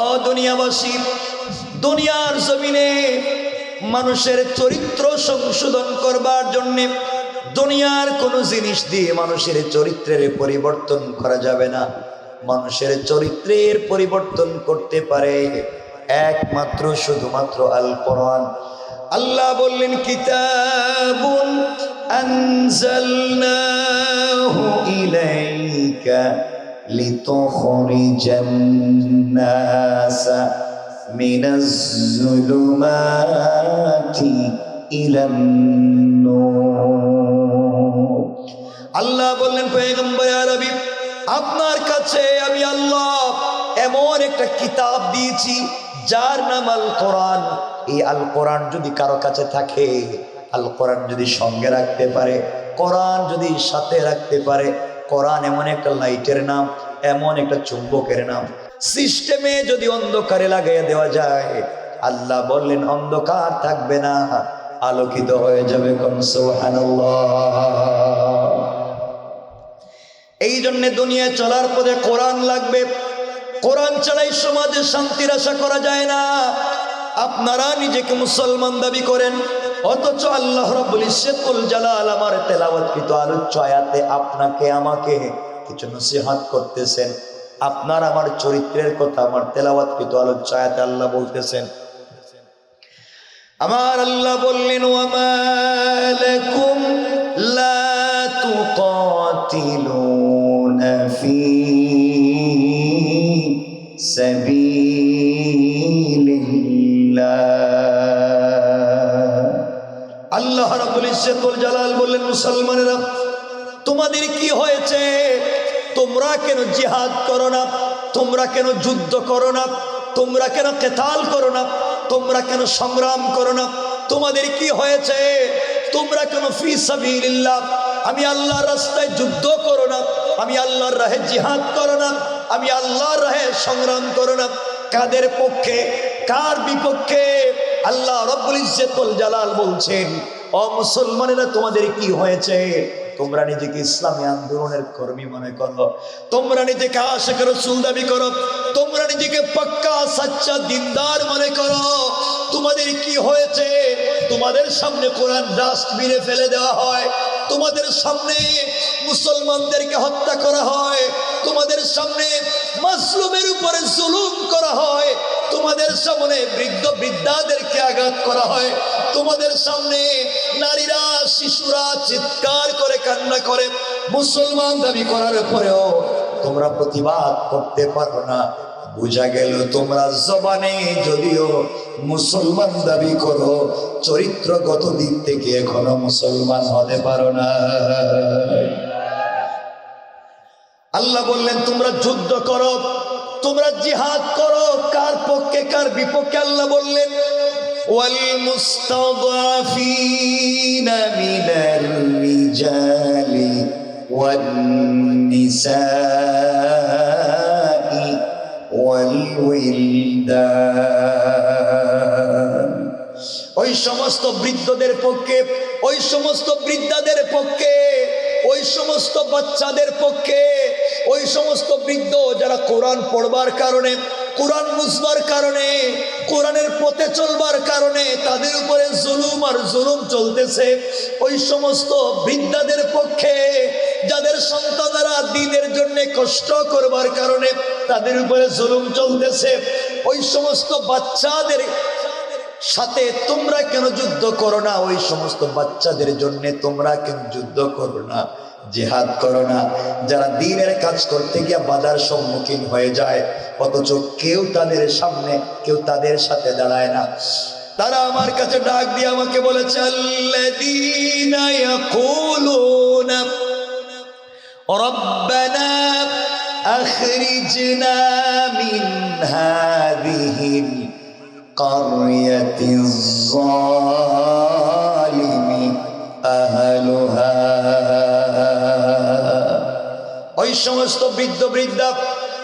[SPEAKER 1] ও দুনিয়াবাসী, দুনিয়ার জমিনে মানুষের চরিত্র সংশোধন করবার জন্যে দুনিয়ার কোনো জিনিস দিয়ে মানুষের চরিত্রের পরিবর্তন করা যাবে না। মানুষের চরিত্রের পরিবর্তন করতে পারে একমাত্র শুধুমাত্র আল কোরআন। আল্লাহ বললেন, কিতাবুন আনজালনাহু ইলাইকা লিতুখরিজান নাসা মিনাজ যুলুমাতি ইলান নূর। আল্লাহ বললেন, পয়গম্বর আরবি, আপনার কাছে আমি আল্লাহ এমন একটা কিতাব দিয়েছি যার নাম আল কোরআন। এই আল কোরআন যদি কারো কাছে থাকে, আল কোরআন যদি সঙ্গে রাখতে পারে, কোরআন যদি সাথে রাখতে পারে, কোরআন এমন একটা লাইটের নাম, এমন একটা চুম্বকের নাম, সিস্টেমে যদি অন্ধকারে লাগাইয়া দেওয়া যায়, আল্লাহ বললেন অন্ধকার থাকবে না, আলোকিত হয়ে যাবে। কোন সুবহানাল্লাহ। এই জন্য দুনিয়ায় চলার পথে কোরআন লাগবে। কোরআন ছাড়াই সমাজে শান্তির আশা করা যায় না। আপনারা নিজেকে মুসলমান দাবি করেন, অথচ আল্লাহ রাব্বুল ইজ্জত ওয়াল জালাল আমার তেলাওয়াতকৃত আলোচ্য আয়াতে আপনাকে আমাকে কিছু নসিহত করতেছেন। আপনার আমার চরিত্রের কথা আমার তেলাওয়াতকৃত আলোচ্য আয়াতে আল্লাহ বলতেছেন, আমার আল্লাহ বললেন ওয়ামা লাকুম লা তুকাতিলুনা ফি সাবিলিল্লাহ। আল্লাহ রাব্বুল ইজ্জতুল জালাল বললেন মুসলমানেরা তোমাদের কি হয়েছে, তোমরা কেন জিহাদ করো না, তোমরা কেন যুদ্ধ করো না, তোমরা কেন কিতাল করো না, তোমরা কেন সংগ্রাম করো না, তোমাদের কি হয়েছে, তোমরা কেন ফি সাবিলিল্লাহ আমি আল্লাহর রাস্তায় যুদ্ধ করো না, আমি আল্লাহর রাহে জিহাদ করো না, আমি আল্লাহর রাহে সংগ্রাম করো না? কাদের পক্ষে, কার বিপক্ষে? আল্লাহ রাব্বুল ইজ্জতুল জালাল বলছেন ও মুসলমানেরা তোমাদের কি হয়েছে, তোমরা নিজেকে ইসলামী আন্দোলনের কর্মী মনে করো, তোমরা নিজেকে আশিক রাসূল দাবি করো, তোমরা নিজেকে পাক্কা সাচ্চা দিনদার মনে করো, তোমাদের কি হয়েছে? তোমাদের সামনে কোরআন ডাস্টবিনে ফেলে দেওয়া হয়, তোমাদের সামনে মুসলমানদেরকে হত্যা করা হয়, তোমাদের সামনে মাসলুমের উপরে জুলুম করা হয়, তোমাদের সামনে বৃদ্ধ বৃদ্ধাদেরকে আঘাত করা হয়, তোমাদের সামনে নারীরা শিশুরা চিৎকার করে কান্না করে মুসলমান দাবি করার পরেও তোমরা প্রতিবাদ করতে পারো না। বুঝা গেল তোমরা জবানে যদিও মুসলমান দাবি করো, চরিত্রগত দিক থেকে এখনো মুসলমান হতে পারো না। আল্লাহ বললেন তোমরা যুদ্ধ করো, তোমরা জিহাদ করো, কার পক্ষে কার বিপক্ষে? আল্লাহ বললেন ওয়াল মুস্তাদআফিনা মিনার রিজালি ওয়ান নিসাই ওয়াল উইলদান, ওই সমস্ত বৃদ্ধদের পক্ষে, ওই সমস্ত বৃদ্ধাদের পক্ষে, ওই সমস্ত বাচ্চাদের পক্ষে, ওই সমস্ত বৃদ্ধ যারা কোরআন পড়বার কারণে, কোরআন বুঝবার কারণে, কোরআনের পথে চলবার কারণে তাদের উপরে জুলুম আর জুলুম চলতেছে, ওই সমস্ত বৃদ্ধাদের পক্ষে যাদের সন্তানেরা দ্বীনের জন্য কষ্ট করবার কারণে তাদের উপরে জুলুম চলতেছে, ওই সমস্ত বাচ্চাদের সাথে তোমরা কেন যুদ্ধ করো না? ওই সমস্ত বাচ্চাদের জন্য তোমরা কেন যুদ্ধ করো না, জিহাদ করো না? যারা দ্বীনের কাজ করতে গিয়ে বাধার সম্মুখীন হয়ে যায়, অথচ কেউ তাদের সামনে, কেউ তাদের সাথে দাঁড়ায় না। তারা আমার কাছে ডাক দিয়ে আমাকে বলেছে আল্লাযীনা ইয়াকুলুনা রাব্বানা আখরিজনা মিন হাযিহিল কারয়াতিজ যালিমি আহলুহা। ওই সমস্ত বৃদ্ধ বৃদ্ধা,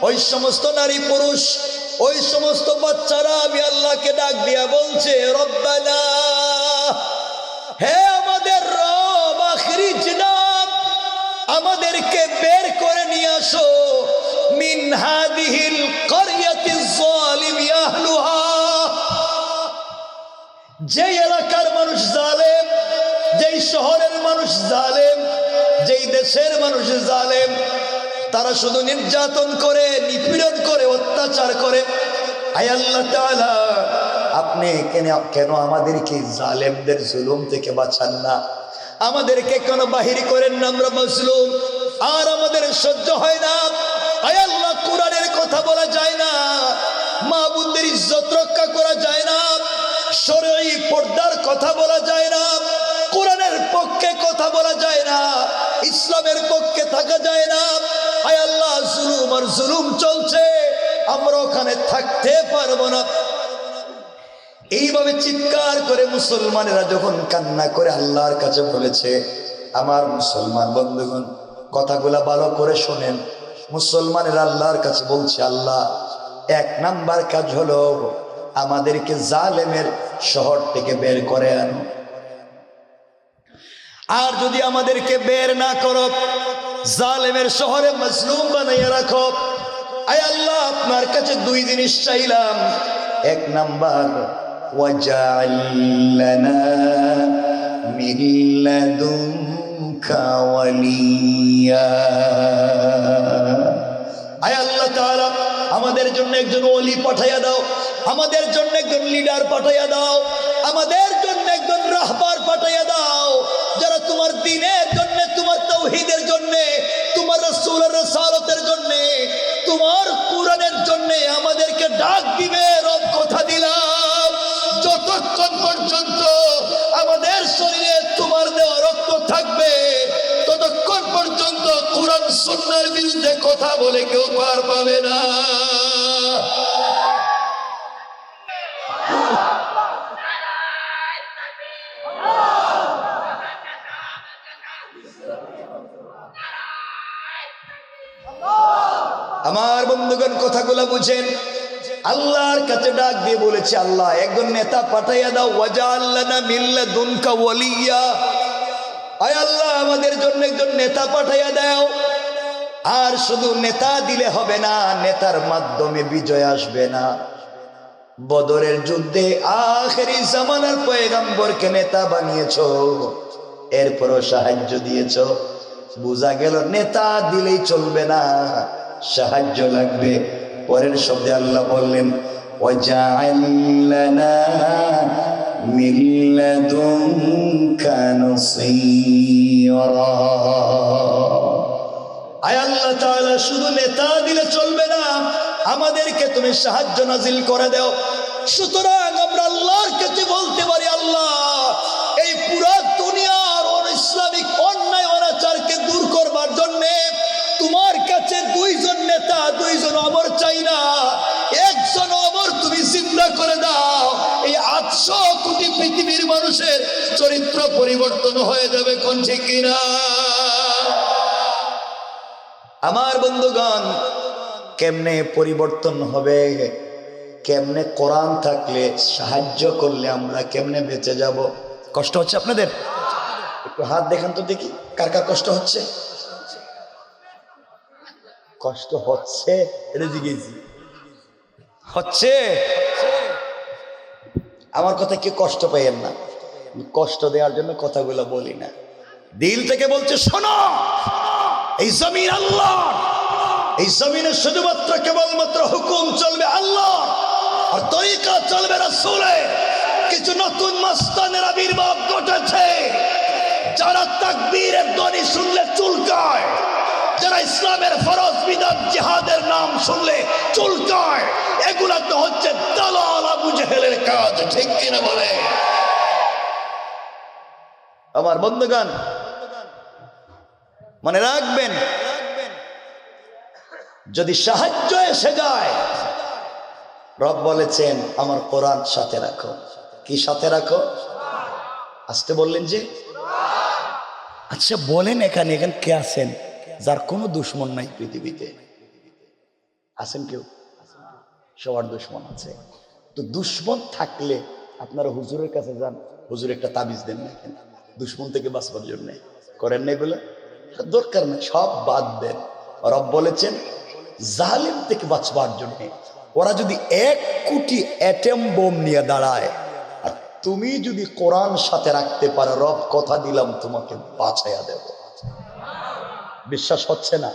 [SPEAKER 1] ওই সমস্ত নারী পুরুষ, ওই সমস্ত বাচ্চারা আমি আল্লাহকে ডাক দিয়া বলছে রব্বানা, হে আমাদের রব, আখরিজনা আমাদেরকে বের করে নিয়ে আসো, মিন হাযিহিল কারয়াতিজ যালিমি আহলুহা, যেই এলাকার মানুষ জালেম, যেই শহরের মানুষ জালেম, যেই দেশের মানুষ জালেম, তারা শুধু নির্যাতন করে, নিপীড়ন করে, অত্যাচার করে। আয় আল্লাহ তাআলা আপনি কেন আমাদেরকে জালেমদের জুলুম থেকে বাঁচান না? আমাদেরকে কেন বাহির করেন না? আমরা মাজলুম, আর আমাদের সহ্য হয় না। আয় আল্লাহ কোরআনের কথা বলা যায় না, মা বোনদের ইজ্জত রক্ষা করা যায় না, শরঈ পর্দার কথা বলা যায় না, কোরআনের পক্ষে কথা বলা যায় না, ইসলামের পক্ষে থাকা যায় না। আয় আল্লাহ জুলুম আর জুলুম চলছে, আমরা ওখানে থাকতে পারবো না। এইভাবে চিৎকার করে মুসলমানেরা যখন কান্না করে আল্লাহর কাছে বলেছে, আমার মুসলমান বন্ধুগণ কথাগুলা ভালো করে শোনেন। মুসলমানেরা আল্লাহর কাছে বলছে, আল্লাহ এক নাম্বার কাজ হলো আমাদেরকে জালেমের শহর থেকে বের করে আনো, আর যদি আমাদেরকে বের না করো, জালেমের শহরে মাজলুম বানাইয়া রাখো। আয় আল্লাহ আপনার কাছে দুই জিনিস চাইলাম। এক নাম্বার ওয়াজআল লানা মিন লাদুনকা ওয়ালিয়া, আয় আল্লাহ তাআলা আমাদের জন্য একজন ওলি পাঠাইয়া দাও, আমাদের জন্য একজন লিডার পাঠাইয়া দাও। আমাদের জন্য একজন রাহবার পাঠাইয়া দাও, যারা তোমার দ্বীনের জন্য, তোমার তাওহীদের জন্য, তোমার রাসূলের রিসালাতের জন্য, তোমার কোরআনের জন্য আমাদেরকে ডাক দিবে। রব কথা দিলাম, যতক্ষণ পর্যন্ত আমাদের শরীরে তোমার দেওয়া রক্ত থাকবে, ততক্ষণ পর্যন্ত কোরআন সুন্নাহর বিরুদ্ধে কথা বলে কেউ পার পাবে না। আমার বন্ধুগণ, কথাগুলো বুঝেন। আল্লাহর কাছে ডাক দিয়ে বলেছে, আল্লাহ একজন নেতা পাঠাইয়া দাও, ওয়াজআল লানা মিন লাদুনকা ওয়ালিয়্যা। আয় আল্লাহ, আমাদের জন্য একজন নেতা পাঠাইয়া দাও। আর শুধু নেতা দিলে হবে না, নেতার মাধ্যমে বিজয় আসবে না। বদরের যুদ্ধে আখেরি জামানার পয়গম্বরকে নেতা বানিয়েছো, এরপরও সাহায্য দিয়েছো। বোঝা গেল নেতা দিলেই চলবে না, সাহায্য লাগবে। পরের শব্দে আল্লাহ বললেন, ওয়াজআল লানা মিন লাদুনকা নাসীরা। আয় আল্লাহ তাআলা, শুধু নেতা দিলে চলবে না, আমাদেরকে তুমি সাহায্য নাজিল করে দাও। সুতরাং আমরা আল্লাহর কাছে বলতে পারি, আল্লাহ এই পুরো দুনিয়ার ইসলামিক অন্যায় অনাচারকে দূর করবার জন্যে তোমার কাছে দুইজন নেতা, দুইজন অমর চাই না, একজন অমর তুমি জিন্দা করে দাও। এই 800 কোটি পৃথিবীর মানুষের চরিত্র পরিবর্তন হয়ে যাবে। কোন ঠিক কিনা? আমার বন্ধুগণ, কেমনে পরিবর্তন হবে? কেমনে? কোরআন থাকলে, সাহায্য করলে আমরা কেমনে বেঁচে যাব? কষ্ট হচ্ছে আপনাদের? একটু হাত দেখান তো দেখি, কার কার কষ্ট হচ্ছে? কষ্ট হচ্ছে, এটা জিজ্ঞেস হচ্ছে। আমার কথা কি কষ্ট পাইয়েন না, কষ্ট দেওয়ার জন্য কথাগুলো বলি না, দিল থেকে বলছে শোনো। এই জমিন আল্লাহ, এই জমিনে শুধুমাত্র কেবলমাত্র হুকুম চলবে আল্লাহ, আর তরিকা চলবে রাসূলের। কিছু নতুন মাস্তানের আবির্ভাব ঘটেছে, যারা তাকবীরের ধ্বনি শুনলে চুলকায়, যারা ইসলামের ফরজ বিধান জিহাদের নাম শুনলে চুলকায়। এগুলা তো হচ্ছে দালাল আবু জেহেলের কাজ, ঠিক কিনা বলে? আমার বন্ধুগণ, মনে রাখবেন, যদি সাহায্য এসে যায়, রব বলেছেন আমার কোরআন সাথে রাখো। কি সাথে রাখো? আসতে বললেন যে। আচ্ছা বলেন, এখানে কে আছেন যার কোনো দুশ্মন নাই পৃথিবীতে? আছেন কেউ? সবার দুশ্মন আছে। তো দুশ্মন থাকলে আপনারা হুজুরের কাছে যান, হুজুর একটা তাবিজ দেন না কেন? দুশ্মন থেকে বাঁচবার জন্য করেন না এগুলো? দরকার নেই, সব বাদ দেন। রব বলেছেন জালিম থেকে বাঁচবার জন্য। ওরা যদি 1 কোটি অ্যাটম বোম নিয়ে দাঁড়ায়, আর তুমি যদি কোরআন সাথে রাখতে পারো, রব কথা দিলাম তোমাকে বাঁচাইয়া দেব। বিশ্বাস হচ্ছে না?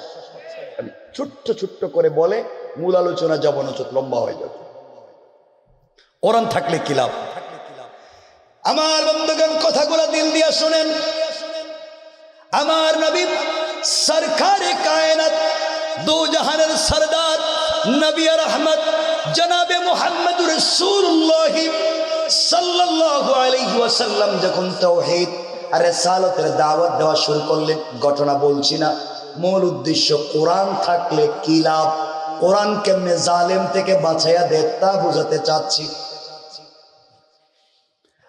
[SPEAKER 1] ছোট্ট ছোট্ট করে বলে, মূল আলোচনা যাব না, লম্বা হয়ে যাবে। কোরআন থাকলে কি লাভ? আমার বন্ধুগণ, কথাগুলো দিল দিয়া শোনেন। আমার নবী সরকারে কায়নাত, দো জাহানের সরদার, নবী রহমত জনাবে মুহাম্মদুর রাসূলুল্লাহ সাল্লাল্লাহু আলাইহি ওয়াসাল্লাম যখন তাওহীদ আর রিসালাতের দাওয়াত দেওয়া শুরু করলেন, ঘটনা বলছি না, মূল উদ্দেশ্য কোরআন থাকলে কি লাভ, কোরআন কেমনে জালেম থেকে বাঁচাইয়া দেয় তা বোঝাতে চাচ্ছি।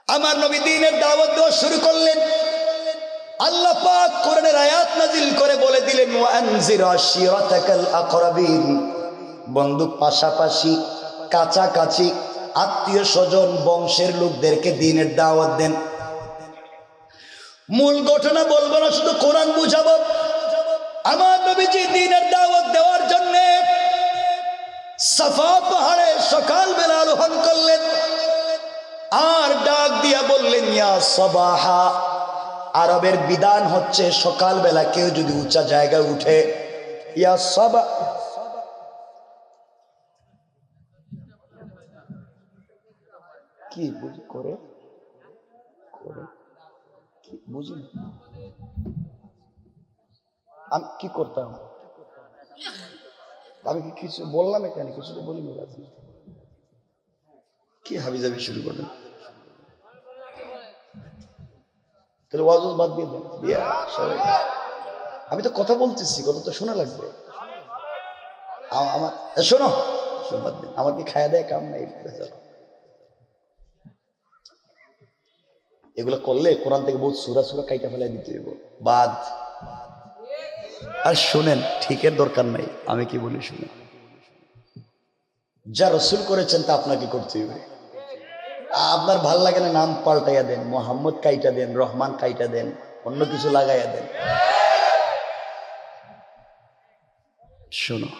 [SPEAKER 1] আমার নবী দ্বীনের দাওয়াত দেওয়া শুরু করলেন। আল্লাহ পাক কোরআনের আয়াত নাজিল করে বলে দিলেন, ওয়ানজির আশিরাতাকাল আকরাবিন। বন্ধু পাশাপাশি, কাছাকাছি, আত্মীয় স্বজন, বংশের লোকদেরকে দ্বীনের দাওয়াত দেন। মূল ঘটনা বলবো না, শুধু কোরআন বুঝাবো। আমার নবীজি দ্বীনের দাওয়াত দেওয়ার জন্য সাফা পাহাড়ে সকালবেলা আরোহণ করলেন, আর ডাক দিয়া বললেন, ইয়া সাবাহা। আরবের বিধান হচ্ছে সকালবেলা কেউ যদি উঁচা জায়গায় উঠে, ইয়া সাবা, কি করে বুঝি আমি কি করতাম? আমি কি কিছু বললাম এখানে? কিছু তো বলিনি। কি হাবিজাবি শুরু করলেন? তাহলে ওয়াজ বাদ দিয়ে দেন। আমি তো কথা বলতেছি, কথা তো শোনা লাগবে আমার। শোনো, বাদ দিন, আমার কি খায়া দেয় কাম নাই। এগুলো করলে কোরআন থেকে বহুত সুরা সুরা কাইটা ফেলাই দিতে হইব, বাদ। আর শুনেন, ঠিকের দরকার নাই, আমি কি বলি শুনেন। যা রসুল করেছেন তা আপনাকে করতে হবে। আপনার ভাল লাগে না, নাম পাল্টাইয়া দেন, মোহাম্মদ কাইটা দেন, রহমান কাইটা দেন, অন্য কিছু লাগাইয়া দেন। শোনো,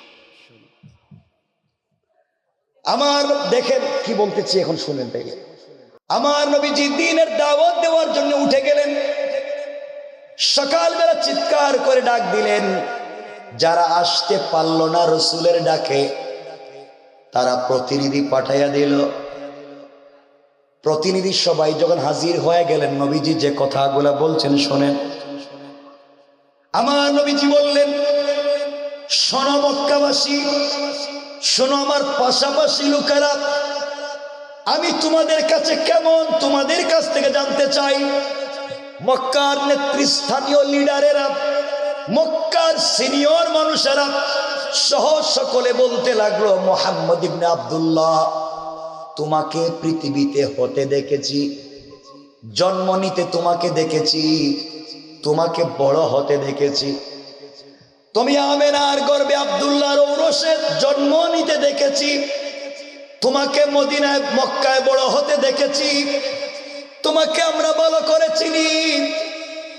[SPEAKER 1] আমার দেখেন কি বলতেছি এখন, শুনেন। তাইলে আমার নবীজি দ্বীনের দাওয়াত দেওয়ার জন্য উঠে গেলেন। সকালবেলা চিৎকার করে ডাক দিলেন। যারা আসতে পারল না রসুলের ডাকে, তারা প্রতিনিধি পাঠাইয়া দিল। প্রতিনিধি সবাই যখন হাজির হয়ে গেলেন, নবীজি যে কথাগুলা বলছেন শোনেন। আমার নবীজি বললেন, শোনো মক্কাবাসী, শোনো আমার পাশাপাশি লোকেরা, আমি তোমাদের কাছে কেমন, তোমাদের কাছ থেকে জানতে চাই। মক্কার নেতৃস্থানীয় লিডারেরা, মক্কার সিনিয়র মানুষেরা সহ সকলে বলতে লাগলো, মুহাম্মদ ইবনে আব্দুল্লাহ, তোমাকে পৃথিবীতে হতে দেখেছি, জন্ম নিতে তোমাকে দেখেছি, তোমাকে বড় হতে দেখেছি। তুমি আমেনার গর্ভে আব্দুল্লাহর ঔরসে জন্ম নিতে দেখেছি, তোমাকে মদিনায় মক্কায় বড় হতে দেখেছি, তোমাকে আমরা ভালো করে চিনি,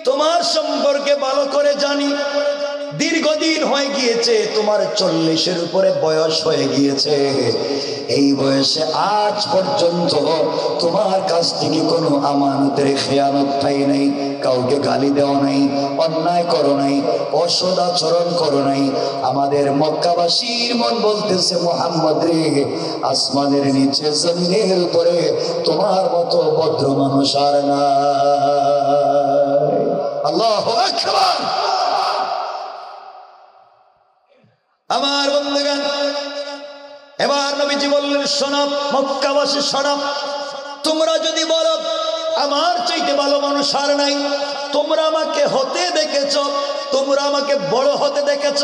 [SPEAKER 1] তোমার সম্পর্কে ভালো করে জানি। দীর্ঘদিন হয়ে গিয়েছে, তোমার 40-এর উপরে বয়স হয়ে গিয়েছে। এই বয়সে আজ পর্যন্ত তোমার কাছ থেকে কোনো আমানতের খেয়ানত পাই নাই, কাউকে গালি দেওয়া নাই, অন্যায় করো নাই, অসদাচরণ করো নাই। আমাদের মক্কাবাসীর মন বলতেছে, মুহাম্মদ রে, আসমানের নিচে জমিনের উপরে তোমার মতো ভদ্র মানুষ আর নাই। আল্লাহু আকবার। আমার বন্ধুগণ, এবার নবীজি বললেন, শোনো মক্কাবাসী, শোনো, তোমরা যদি বলো আমার চাইতে ভালো মানুষ আর নাই, তোমরা আমাকে হতে দেখেছ, তোমরা আমাকে বড় হতে দেখেছ,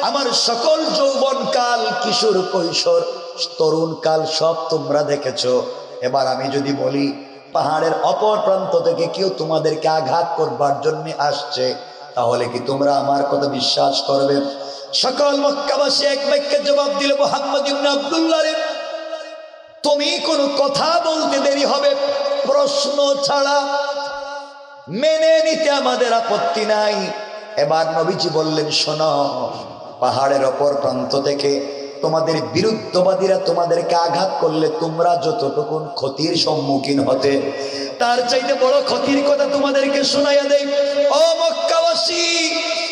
[SPEAKER 1] আমার সকল যৌবনকাল, কিশোর কৈশোর, তরুণ কাল সব তোমরা দেখেছ। এবার আমি যদি বলি পাহাড়ের অপর প্রান্ত থেকে কেউ তোমাদেরকে আঘাত করবার জন্য আসছে, তাহলে কি তোমরা আমার কথা বিশ্বাস করবে? সকল মক্কাবাসী এক বাক্যে জবাব দিল, মুহাম্মদ ইবনে আব্দুল্লাহ রে, তুমি কোনো কথা বলতে দেরি হবে, প্রশ্ন ছাড়া মেনে নিতে আমাদের আপত্তি নাই। এবার নবীজি বললেন, শোনো, পাহাড়ের অপর প্রান্ত থেকে তোমাদের বিরুদ্ধবাদীরা তোমাদেরকে আঘাত করলে তোমরা যতটুকুন ক্ষতির সম্মুখীন হতে, তার চাইতে বড় ক্ষতির কথা তোমাদেরকে শোনাইয়া দেই। ও মক্কাবাসী,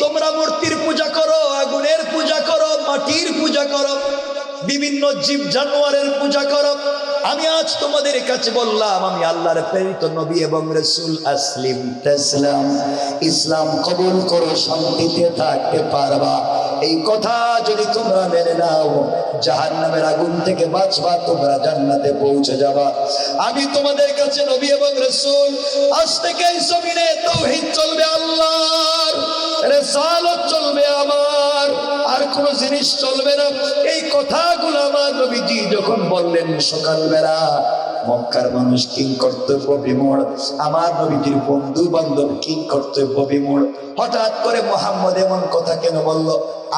[SPEAKER 1] তোমরা মূর্তির পূজা করো, আগুনের পূজা করো, মাটির পূজা করো, বিভিন্ন জীব জানোয়ারের পূজা করো। আমি আজ তোমাদের কাছে বললাম, আমি আল্লাহর প্রেরিত নবী এবং রাসূল, আসলিম তাসলাম, ইসলাম কবুল করো, শান্তিতে থাকতে পারবা। এই কথা যদি তোমরা মেনে নাও, জাহান্নামের আগুন থেকে বাঁচবা, তোমরা জান্নাতে পৌঁছে যাবা। আমি তোমাদের কাছে নবী এবং রাসূল, আজ থেকে এই জমিনে তাওহীদ চলবে আল্লাহর, রিসালাত চলবে আমার, আর কোন জিনিস চলবে না। এই কথাগুলো আমার নবীজি যখন বললেন, সকালবেলা মক্কার মানুষ কিং কর্তব্য বিমূঢ়, আমার নবীজির বন্ধু বান্ধব কিং কর্তব্য বিমূঢ়। হঠাৎ করে মুহাম্মদ এমন কথা কেন বলল,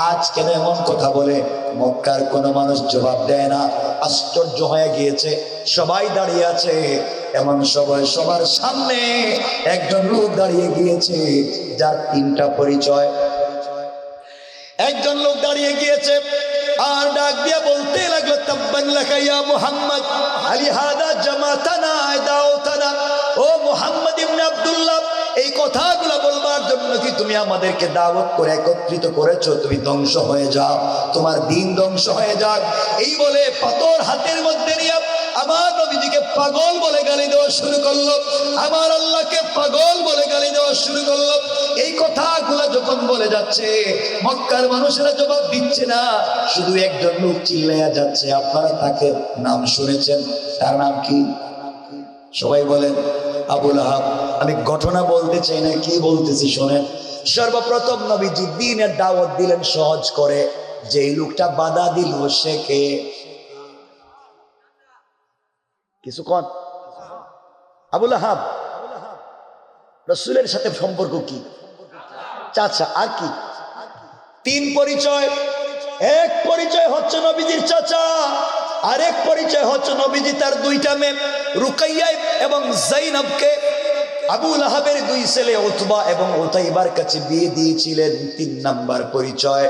[SPEAKER 1] আজ কেন এমন কথা বলে? মক্কার কোনো মানুষ জবাব দেয় না। আশ্চর্য হয়ে গিয়েছে, সবাই দাঁড়িয়ে আছে। এমন সবাই সবার সামনে একজন লোক দাঁড়িয়ে গিয়েছে, যার 3টা পরিচয়। একজন লোক দাঁড়িয়ে গিয়েছে আর ডাক দিয়ে বলতে লাগলো, তাব্বান লাকা ইয়া মুহাম্মদ, আলি হাদা জামাতানা দাওতানা। ও মুহাম্মদ ইবনে আব্দুল্লাহ, এই কথাগুলো বলবার জন্য কি তুমি আমাদেরকে দাওয়াত করে একত্রিত করেছো? তুমি ধ্বংস হয়ে যাও, তোমার দিন ধ্বংস হয়ে যাক। এই বলে পাথর হাতের মধ্যে নিয়ে আমার নবীজিকে পাগল বলে গালি দেওয়া শুরু করলো, আমার আল্লাহকে পাগল বলে গালি দেওয়া শুরু করলো। এই কথাগুলো যখন বলে যাচ্ছে, মক্কার মানুষেরা জবাব দিচ্ছে না, শুধু একজন লোক চিল্লাইয়া যাচ্ছে। আপনারা তাকে নাম শুনেছেন, তার নাম কি? সবাই বলেন আবু লাহাব। আমি ঘটনা বলতে চাই না, কি বলতেছি শোনেন। সর্বপ্রথম নবীজি দ্বীনের দাওয়াত দিলেন সহজ করে, যেই লোকটা বাধা দিল সে কে? কিছু কন? আবু লাহাব। রাসূলের সাথে সম্পর্ক কি? চাচা। আর কি? 3 পরিচয়। এক পরিচয় হচ্ছে নবীজির চাচা, আরেক পরিচয় হচ্ছে নবীজি তার 2টা মেয়ে রুকাইয়া এবং যায়নাবকে আবু লাহাবের 2 ছেলে উতবা এবং উতাইবার কাছে বিয়ে দিয়েছিলেন। 3 নাম্বার পরিচয়,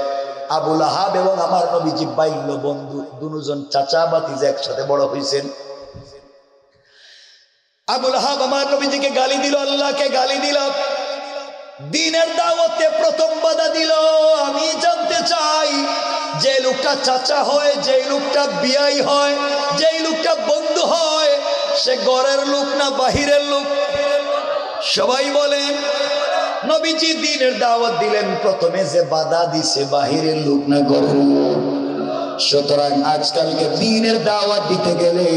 [SPEAKER 1] আবু লাহাব এবং আমার নবীজি বাল্য বন্ধু, দুজন চাচা ভাতিজা একসাথে বড় হয়েছেন। আবু লাহাব আমার নবীজিকে গালি দিল, আল্লাহকে গালি দিল, দ্বীনের দাওয়াতে প্রথম বাধা দিল। আমি জানতে চাই, যে লোকটা চাচা হয়, যে লোকটা বিয়াই হয়, যে লোকটা বন্ধু হয়, সে ঘরের লোক না বাহিরের লোক? সবাই বলেন। নবীজি দ্বীনের দাওয়াত দিলেন, প্রথমে যে বাধা দিছে বাহিরের লোক না ঘরের লোক? সুতরাং আজকালকে দ্বীনের দাওয়াত দিতে গেলে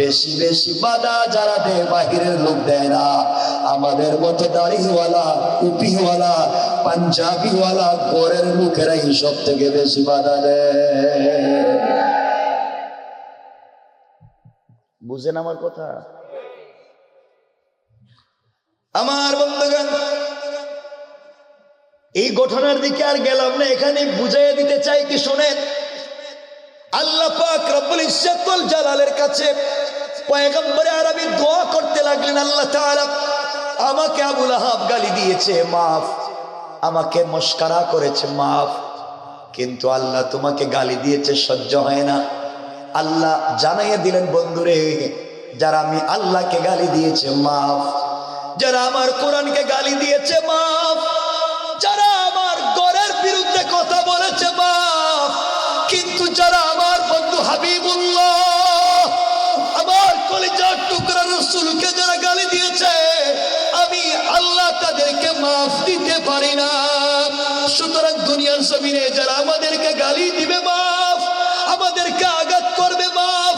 [SPEAKER 1] বেশি বেশি বাধা যারা দেয় বাহিরের লোক দেয় না, আমাদের মতো দাড়িওয়ালা, টুপিওয়ালা, পাঞ্জাবিওয়ালা ঘরের লোকেরাই সব থেকে বেশি বাধা দেয়। বুঝেন আমার কথা? আমার বন্ধুগণ, এই ঘটনার দিকে আর গেলাম না, এখানে বুঝাইয়া দিতে চাই কি শোনেন। আল্লাহ পাক রব্বুল ইজ্জত ওয়াল জালালের কাছে পয়গম্বরে আরবি দোয়া করতে লাগলেন, আল্লাহ তাআলা আমাকে আবু লাহাব গালি দিয়েছে মাফ, আমাকে মস্কারা করেছে মাফ, কিন্তু আল্লাহ তোমাকে গালি দিয়েছে সহ্য হয় না। আল্লাহ জানাইয়া দিলেন, বন্ধুরে, যারা আমি আল্লাহকে গালি দিয়েছে মাফ, যারা আমার কোরআনকে গালি দিয়েছে মাফ, যারা আমার ঘরের বিরুদ্ধে কথা বলেছে মাফ, কিন্তু যারা আমার বন্ধু হাবিবুল্লাহ, আমার কলিজার টুকরা রাসূলকে যারা গালি দিয়েছে, আমি আল্লাহ তাদেরকে মাফ দিতে পারি না। সুতরাং দুনিয়ার জমিনে যারা আমাদেরকে গালি দিবে মাফ, আমাদেরকে আঘাত করবে মাফ,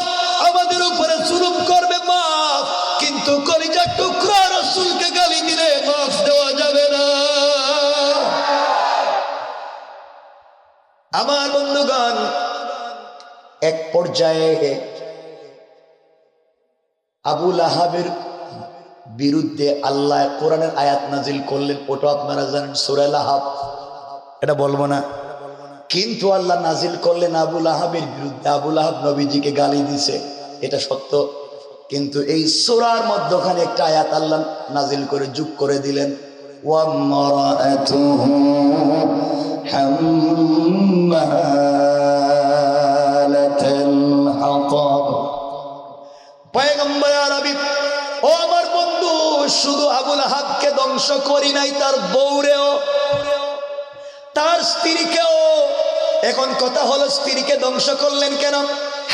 [SPEAKER 1] আমাদের উপরে জুলুম করবে মাফ, কিন্তু কলিজার টুকরা রাসূলকে গালি দিলে মাফ দেওয়া যাবে না। আমার বন্ধুগণ, এক পর্যায়ে আবু লাহাবের বিরুদ্ধে আল্লাহ কোরআনের আয়াত নাজিল করলেন, ওটা আপনারা জানেন, সূরা লাহাব, এটা বলবো না, কিন্তু আল্লাহ নাজিল করলেন আবু লাহাবের বিরুদ্ধে। আবু লাহাব নবীজিকে গালি দিছে, এটা সত্য, কিন্তু এই সূরার মধ্যখানে একটা আয়াত আল্লাহ নাজিল করে যোগ করে দিলেন, ওয়ামরাআতুহু হাম্মালাতাল হাতাব। পয়গম্বর আরবি, ও আমার বন্ধু, শুধু আবু লাহাবকে ধ্বংস করি নাই, তার বউরেও, তার স্ত্রীকেও। এখন কথা হলো, স্ত্রীকে ধ্বংস করলেন কেন?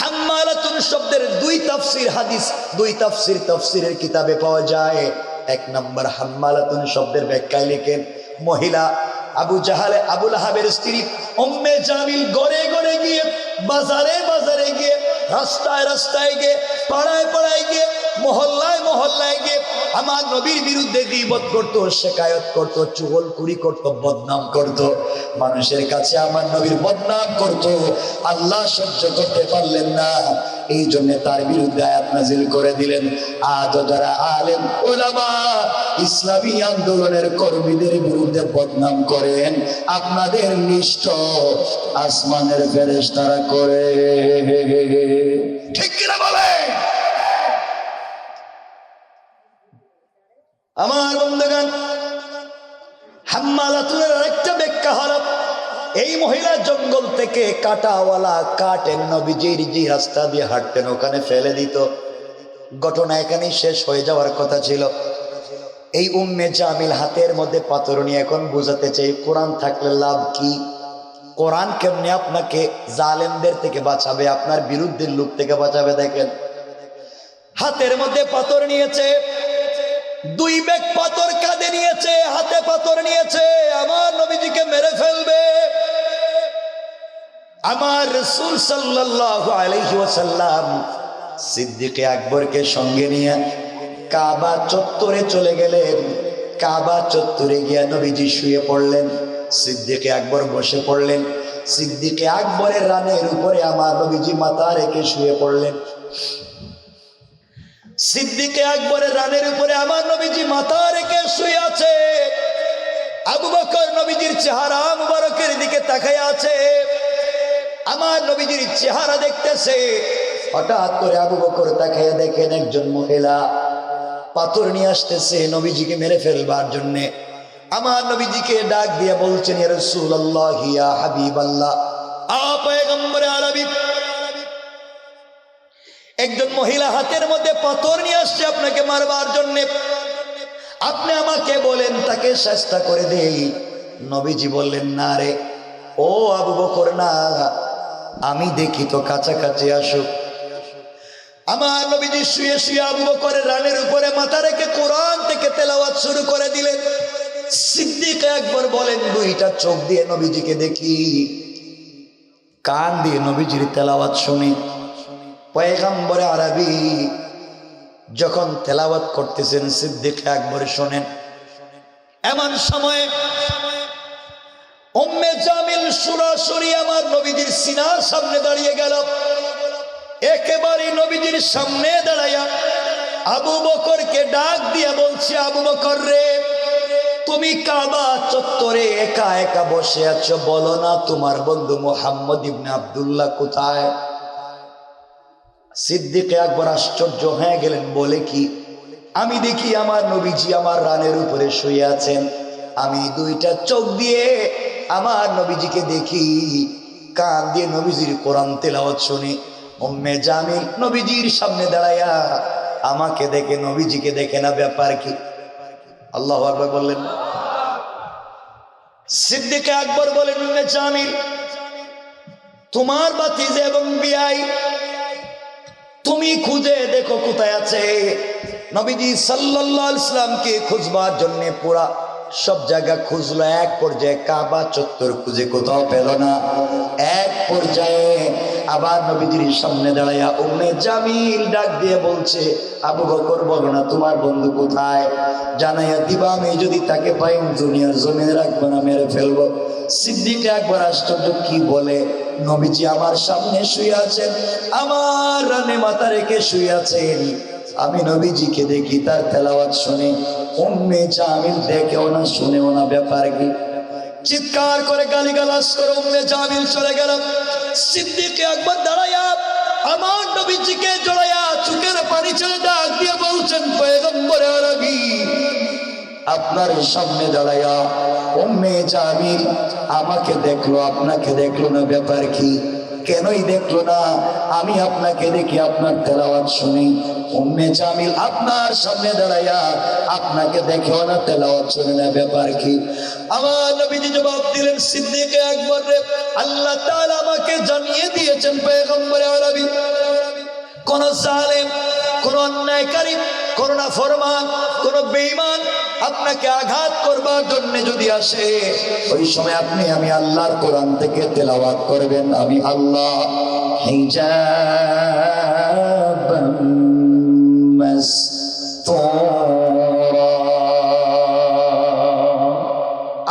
[SPEAKER 1] হাম্মালাতুন শব্দের 2 তাফসীর হাদিস, 2 তাফসীর তাফসীরের কিতাবে পাওয়া যায়। 1 নম্বর, হাম্মালাতুন শব্দের ব্যাখ্যায় লেখেন, মহিলা আবু জাহালে আবু লাহাবের স্ত্রী উম্মে জামিল ঘরে ঘরে গিয়ে, বাজারে বাজারে গিয়ে, রাস্তায় রাস্তায় গিয়ে, পাড়ায় পাড়ায় গিয়ে, মহল্লায় মহল্লায় গিয়ে আমার নবীর বিরুদ্ধে গীবত করত, শিকায়ত করত, চুগলখুরি করত, বদনাম করত, মানুষের কাছে আমার নবীর বদনাম করত। আল্লাহ সহ্য করতে পারলেন না, এই জন্য তার বিরুদ্ধে আয়াত নাজিল করে দিলেন। আজ যারা আলেম উলামা ইসলামী আন্দোলনের কর্মীদের বিরুদ্ধে বদনাম করেন, আপনাদের নিষ্ঠ আসমানের ফেরেশতারা করে। ঠিক কিনা বলে? আমার বন্ধুগণ, হাম্মালাতুনের আরেকটা ব্যাখ্যা হলো, এই মহিলা জঙ্গল থেকে কাটাওয়ালা কাঠ নবীজির যে রাস্তা দিয়ে হাঁটতেন ওখানে ফেলে দিত। ঘটনা এখানেই শেষ হয়ে যাওয়ার কথা ছিল। এই উম্মে জামিল হাতের মধ্যে পাথর নিয়ে এখন বুঝাতে চাই, কোরআন থাকলে লাভ কি? কোরআন কেমনে আপনাকে জালেমদের থেকে বাঁচাবে, আপনার বিরুদ্ধের লোক থেকে বাঁচাবে? দেখেন, হাতের মধ্যে পাথর নিয়েছে, 2 ব্যাগ পাথর কাঁধে নিয়েছে, হাতে পাথর নিয়েছে, আমার নবীজিকে মেরে ফেলবে। আমার রাসূল সাল্লাল্লাহু আলাইহি ওয়াসাল্লাম সিদ্দিকে আকবরকে সঙ্গে নিয়ে কাবা চত্বরে চলে গেলেন। কাবা চত্বরে গিয়ে নবীজি শুয়ে পড়লেন, সিদ্দিকে আকবর বসে পড়লেন। সিদ্দিকে আকবরের রানের উপরে আমার নবীজি মাথা রেখে শুয়ে পড়লেন। সিদ্দিকে আকবরের রানের উপরে আমার নবীজি মাথা রেখে শুয়ে আছে। আবু বকর নবীজির চেহারা মুবারকের দিকে তাকিয়ে আছে। আমার নবীজির চেহারা দেখতেছে। হঠাৎ করে আবু বকর তাকিয়ে দেখেন একজন মহিলা পাথর নিয়ে আসতেছে নবীজিকে মেরে ফেলবার জন্য। আমার নবীজিকে ডাক দিয়ে বলছেন, ইয়া রাসূলুল্লাহ, ইয়া হাবিবাল্লাহ, পয়গম্বরে আরবি, একজন মহিলা হাতের মধ্যে পাথর নিয়ে আসছে আপনাকে মারবার জন্য। আপনি আমাকে বলেন তাকে শাস্তি করে দেই। নবীজি বললেন, না রে ও আবু বকর, না, আমি দেখি তো, কাছাকাছি আসুক। আমার নবীজি শুয়ে শুয়ে আবু বকরের রানের উপরে মাথা রেখে কোরআন থেকে তেলাওয়াত শুরু করে দিলেন। সিদ্দিক আকবর বলেন, 2টা চোখ দিয়ে নবীজিকে দেখি, কান দিয়ে নবীজির তেলাওয়াত শুনি। পয়গম্বরে আরবি যখন তেলাওয়াত করতেছেন সিদ্দিক আকবর শোনেন। এমন সময় উম্মে জামিল সরাসরি আমার নবীজির সিনার সামনে দাঁড়িয়ে গেল। একেবারে নবীজির সামনে দাঁড়ায়া আবু বকরকে ডাক দিয়ে বলছে, আবু বকর রে, তুমি কাবা চত্বরে একা একা বসে আছো, বলো না তোমার বন্ধু মুহাম্মদ ইবনে আব্দুল্লাহ কোথায়? সিদ্দিক আকবর আশ্চর্য হয়ে গেলেন, বলে কি? আমি দেখি আমার নবীজি আমার রানের উপরে শুয়ে আছেন। আমি 2টা চোখ দিয়ে আমার নবীজিকে দেখি, কান দিয়ে নবীজির কোরআন তেলাওয়াত শুনি। উম্মে জামিল নবীজির সামনে দাঁড়ায়া আমাকে দেখে নবীজিকে দেখে না, ব্যাপার কি? আল্লাহু আকবার বললেন। সিদ্দিক আকবর বলেন, উম্মে জামিল, তোমার ভাতিজা এবং বিয়াই, তুমি খুঁজে দেখো কোথায় আছে। নবীজি সাল্লাল্লাহু আলাইহি ওয়াসাল্লামকে খুঁজবার জন্য পুরা সব জায়গা খুঁজলো। এক পর্যায়ে কাবা চত্বর খুঁজে কোথাও পেল না। এক পর্যায়ে আবার নবীজির সামনে দাঁড়ায়া উম্মে জামিল ডাক দিয়ে বলছে, আবু বকর, বলো না তোমার বন্ধু কোথায়? জানাইয়া দিবা, আমি যদি তাকে পাই দুনিয়ার জমিনে রাখবো না, মেরে ফেলবো। সিদ্দিক আকবর আশ্চর্য, কি বলে? নবীজি আমার সামনে শুয়ে আছেন, আমার রানে মাথা রেখে শুয়ে আছেন। আমি নবীজিকে দেখি, তার তেলাওয়াত শুনি। উম্মে জামিল দেখেও না, শুনেও না, ব্যাপার কি? চিৎকার করে গালিগালাজ করে উম্মে জামিল চলে গেল। সিদ্দিক আকবর দাঁড়ায়া আমার নবীজিকে জড়াইয়া চোখের পানি ছেড়ে ডাক দিয়ে বলছেন, পয়গম্বরে আরবি, আপনার সামনে দাঁড়ায়া উম্মে জামিল আমাকে দেখলো, আপনাকে দেখলো না, ব্যাপার কি? কেনই দেখলো না? আমি আপনাকে দেখি, আপনার তেলাওয়াত শুনি। উম্মে জামিল আপনার সামনে দাঁড়াইয়া আপনাকে দেখেও না, তেলাওয়াত শুনে না, ব্যাপার কি? আমার নবীজি জবাব দিলেন, সিদ্দিক আকবর রে, আল্লাহ তাআলা আমাকে জানিয়ে দিয়েছেন, পয়গম্বরে আরবি, কোন জালেম, কোন অন্যায়কারী, কোন নাফরমান, কোন বেঈমান আপনাকে আঘাত করবার জন্য যদি আসে, ওই সময় আপনি আমি আল্লাহর কোরআন থেকে তেলাওয়াত করবেন, আমি আল্লাহ হিজাবাম মাসতুরা,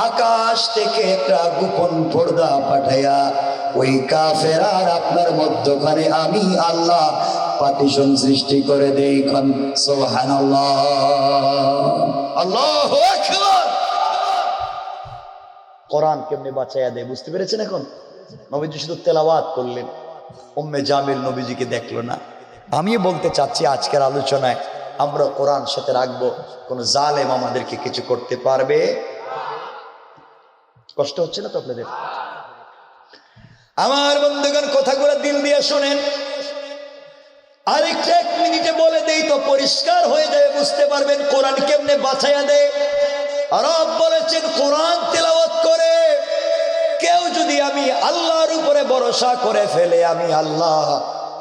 [SPEAKER 1] আকাশ থেকে একটা গোপন পর্দা পাঠাইয়া ওই কাফের আর আপনার মধ্যখানে আমি আল্লাহ পার্টিশন সৃষ্টি করে দেই। সুবহানাল্লাহ, আল্লাহু আকবার। কোরআন কেমনে বাঁচাইয়া দেয় বুঝতে পেরেছেন? এখন নবীজি শুধু তেলাওয়াত করলেন, উম্মে জামিল নবীজিকে দেখলো না। আমি বলতে চাচ্ছি আজকের আলোচনায় আমরা কোরআন সাথে রাখবো, কোন জালেম আমাদেরকে কিছু করতে পারবে? কষ্ট হচ্ছে না তো আপনাদের? আমার বন্ধুগণ, কথাগুলো দিল দিয়ে শোনেন। আরেকটা 1 মিনিটে বলে দেই তো পরিষ্কার হয়ে যাবে, বুঝতে পারবেন কোরআন কেমনে বাঁচাইয়া দেয়। রব বলেছেন, কোরআন তেলাওয়াত করে কেউ যদি আমি আল্লাহর উপরে ভরসা করে ফেলে, আমি আল্লাহ